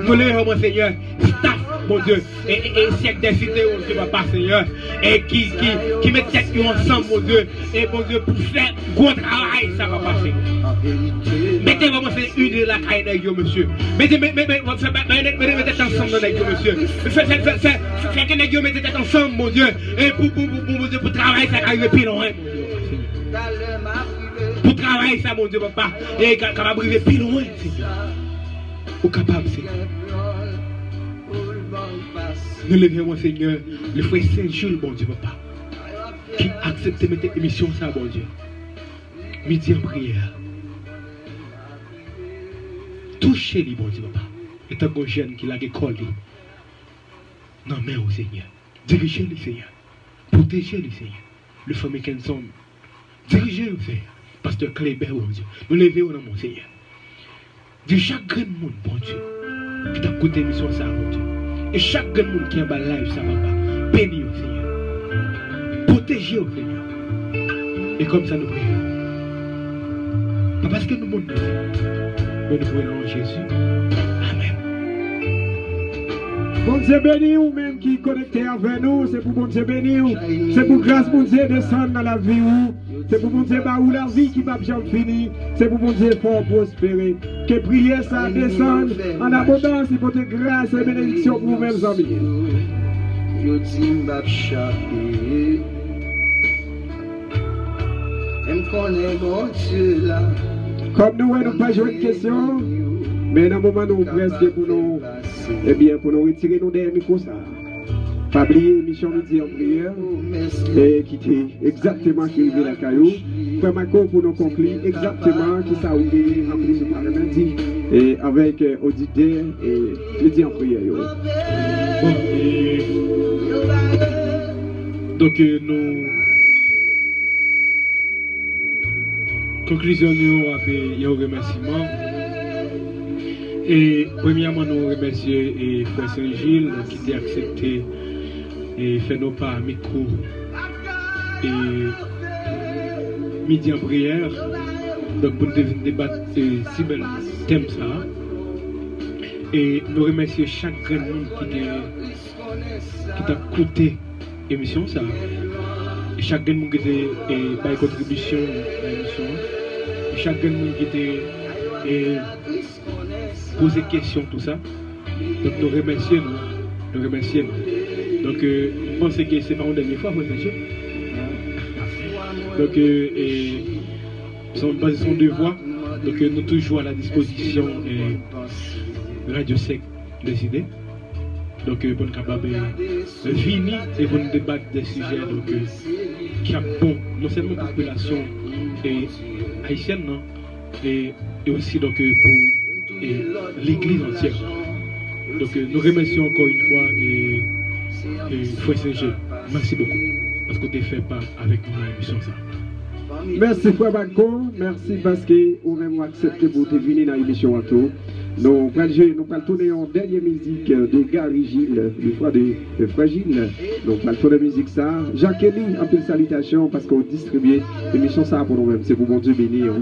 Speaker 3: Nous les mon Seigneur, staff, mon Dieu, et siècle des cités, mon Dieu, papa, Seigneur, et qui mettent tête ensemble, mon Dieu, et mon Dieu, pour faire gros travail, ça va passer. Mettez vraiment une de la caille de monsieur. Mettez tête ensemble dans les monsieur. Faites que les gens mettent tête ensemble, mon Dieu, et pour travailler, ça arrive plus loin, mon Dieu. Pour travailler, ça, mon Dieu, papa, et ça va arriver plus loin, Seigneur. Ou capable, Seigneur. Nous levons, Seigneur, le frère Saint-Jules, bon Dieu, papa, qui accepte de mettre émission ça, bon Dieu. Midi en prière. Touchez-les, bon Dieu, papa. Et tant qu'on jeune qui l'a école, non, mais au Seigneur. Dirigez-les, Seigneur. Protégez-les, Seigneur. Le famille Kenson. Dirigez-les, Seigneur. Pasteur Kléber, bon Dieu. Nous levons dans mon Seigneur. De chaque grand monde, bon Dieu, qui t'a écouté l'émission ça, bon Dieu. Et chaque grand monde qui est en bas live, ça, papa. Bénis au Seigneur. Protégez au Seigneur. Et comme ça, nous prions. Pas parce que nous montrons, mais nous prions en Jésus. Amen.
Speaker 2: Bon Dieu béni ou même qui est connecté avec nous, c'est pour bon Dieu béni ou. C'est pour grâce bon Dieu descendre dans la vie ou. C'est pour bon Dieu ou la vie qui va jamais finir. C'est pour bon Dieu fort prospérer. Que prier ça descende en abondance, il faut te grâce et bénédiction pour vous-mêmes amis. Comme nous n'avons pas joué de questions, mais dans le moment nous presque pour nous, eh bien, pour nous retirer nos derniers micros, ça. Pas oublier l'émission midi en prière et quitter exactement qui est la caillou. Frère Marco pour nous conclure exactement qui ça a été rempli ce lundi et avec auditeur et midi en prière.
Speaker 3: Bon, donc nous conclusion nous il y a un remerciement. Et premièrement, nous remercions Frère Saint-Gilles qui a accepté et fait nos pas à micro et midi en prière. Donc, pour nous débattre si bel thème ça. Et nous remercions chaque grand monde qui t'a coûté l'émission ça. Et chaque grand monde qui a une contribution à l'émission. Et chaque grand monde qui a posé questions, tout ça. Donc nous remercions. Donc je pense que c'est pas une dernière fois, frère Saint-Jules. Donc son devoir. Donc nous toujours à la disposition Radio Sec des idées. Donc pour nous capable de venir et pour nous débattre des sujets qui a bon non seulement pour la population haïtienne non, et aussi donc pour l'église entière. Donc nous remercions encore une fois et Frère Saint-Gilles. Merci beaucoup parce que tu fait pas avec nous à l'émission ça.
Speaker 2: Merci Frère Marco, merci parce que vous même accepté pour te venir dans l'émission à tout. Nous allons tourner en dernière musique de Gary Gilles, une fois de Frère Gilles. Donc nous allons tourner la musique ça. Jacques-Élie, un peu de salutation parce qu'on distribue l'émission ça pour nous-mêmes. C'est pour mon Dieu bénir.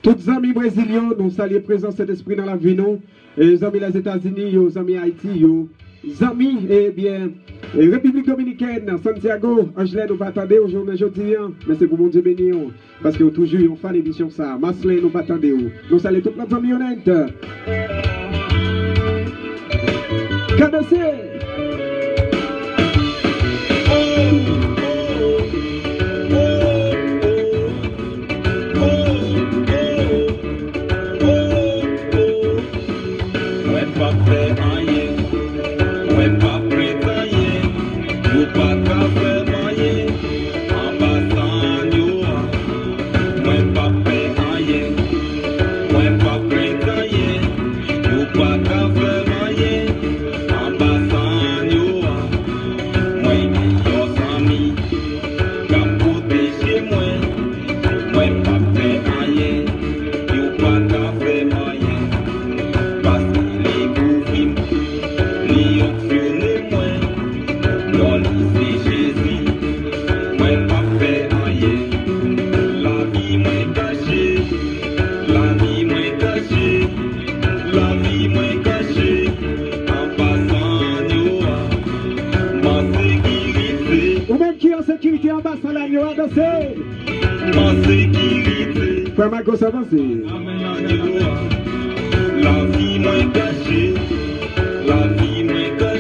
Speaker 2: Tous les amis brésiliens, nous saluons présent cet esprit dans la vie, nous. Les amis des États-Unis, les amis Haïti, les amis, eh bien, République Dominicaine, Santiago, Angela, nous pas attendre aujourd'hui, mais c'est pour mon Dieu béni, parce que toujours, on fait l'émission ça. Maslin, nous pas attendre. Nous saluons tous les amis honnêtes. Cadencé. Frère Marco, ça avance.
Speaker 4: La vie moins cachée, la vie moins cachée.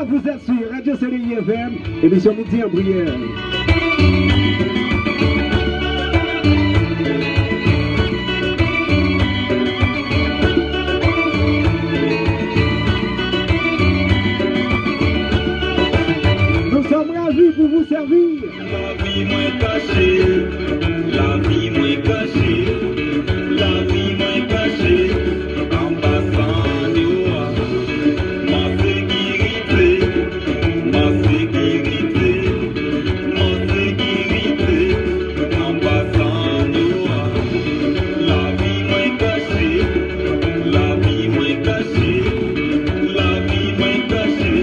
Speaker 2: Vous êtes sur Radio Soleil FM, émission Midi en Prière. Nous sommes ravis pour vous servir.
Speaker 4: La vie moins cachée, la vie moins cachée, la vie moins cachée, en passant de ma sécurité, ma sécurité, ma sécurité, en passant de la vie moins cachée, la vie moins cachée, la vie moins cachée,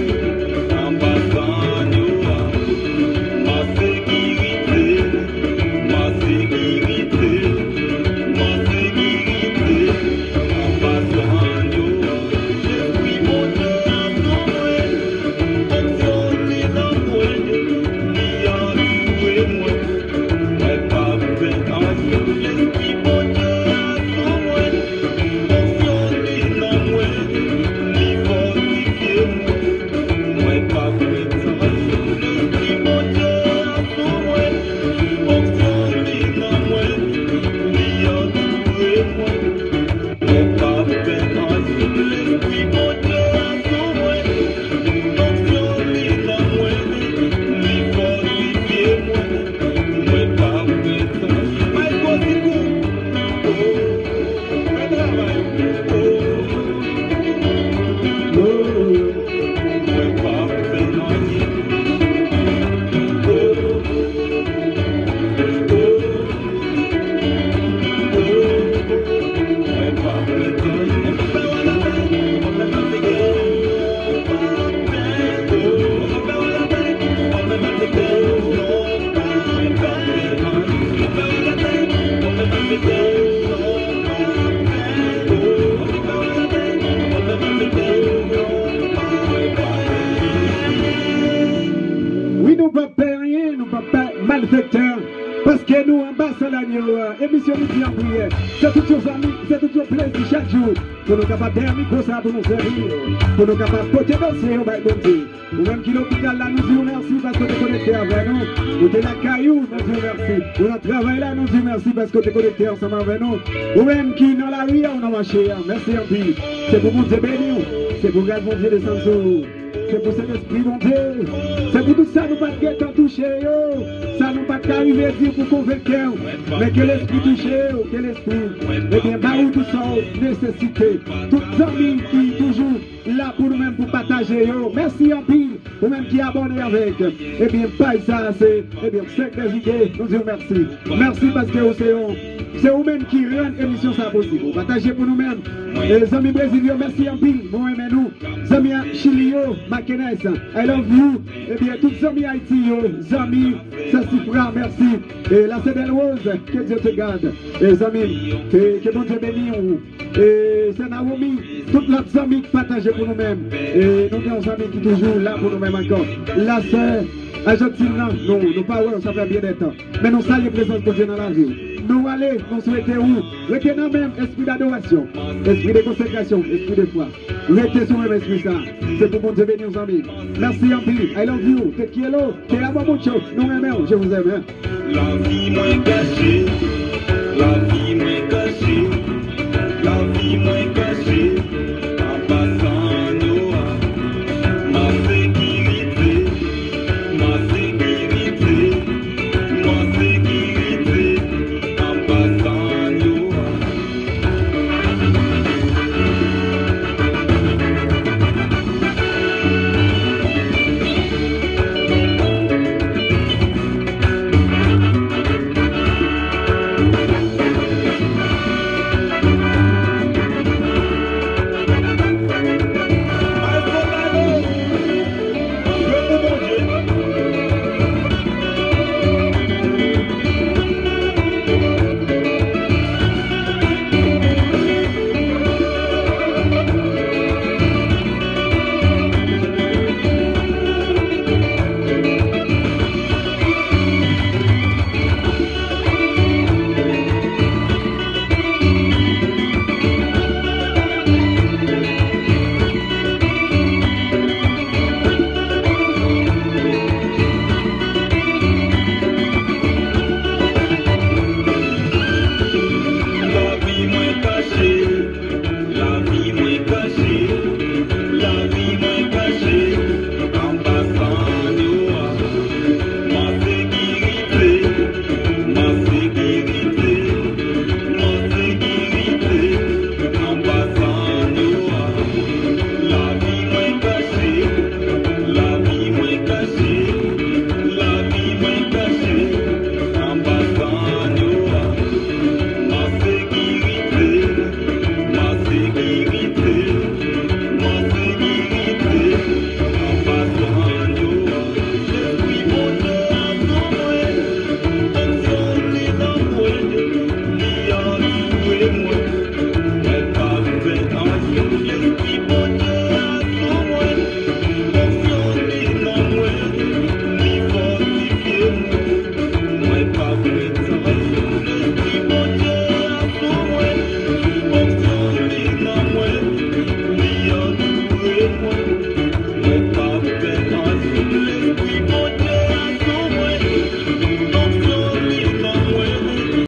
Speaker 4: en passant de ma sécurité, ma sécurité, ma sécurité, en passant de l'esprit mon Dieu dans moi, fonctionner dans moi, ni en jouer moi, mais pas faire l'esprit mon Dieu dans moi, fonctionner dans moi, ni fortifier moi, mais pas faire l'esprit mon Dieu.
Speaker 2: Oui, nous ne pouvons pas rien, nous ne pouvons pas malfaiteurs. Parce que nous, en bas, c'est l'émission Midi en Prière. C'est toujours amis, c'est toujours plaisir chaque jour. Pour nous capables de micro ça pour nous servir. Pour nous capables de porter dossier au bail bon Dieu. Ou même qui l'hôpital là, nous disons merci parce que tu es connecté avec nous. Ou tu es la caillou, nous disons merci. Ou notre travail là, nous disons merci parce que tu es connecté ensemble avec nous. Ou même qui dans la rue, on a marché. Merci en plus. C'est pour mon Dieu béni. C'est pour garder mon Dieu descendre sur vous. C'est pour cet esprit, mon Dieu. C'est pour tout ça, nous pas de guette en toucher. Ça, nous pas qu'arriver à dire pour convaincre. Mais que l'esprit touche, que l'esprit. Eh bien, bah où tout ça, nécessité. Toutes amis qui toujours là pour nous-mêmes pour partager. Merci en pile. Vous-même qui abonnez avec. Eh bien, pas ça, c'est. Eh bien, c'est des idées. Nous disons merci. Merci parce que c'est vous-même qui rendent l'émission ça possible. Partagez pour nous-mêmes. Les amis brésiliens, merci en pile. Bon, aimez-nous. Les amis Chilio, Makenes, I love you. Eh bien, tous les amis Haïti, les amis, ça s'y fera, merci. Et la Cédelle Rose, que Dieu te garde. Les amis, que bon Dieu bénisse. Et c'est Naomi, toutes les amis qui partagent pour nous-mêmes. Et nous avons des amis qui sont toujours là pour nous-mêmes encore. La sœur Argentine, non, nous pas, ça fait bien d'être. Mais nous saluons la présence de Dieu dans la vie. Nous allons, nous souhaitons où? Restez dans le même esprit d'adoration, esprit de consécration, esprit de foi. Restez sur le même esprit ça. C'est pour mon Dieu bénir nos amis. Merci en plus. I love you. Te quiero. Te amo mucho. Nous aimons. Je vous aime.
Speaker 4: La vie moins cachée. La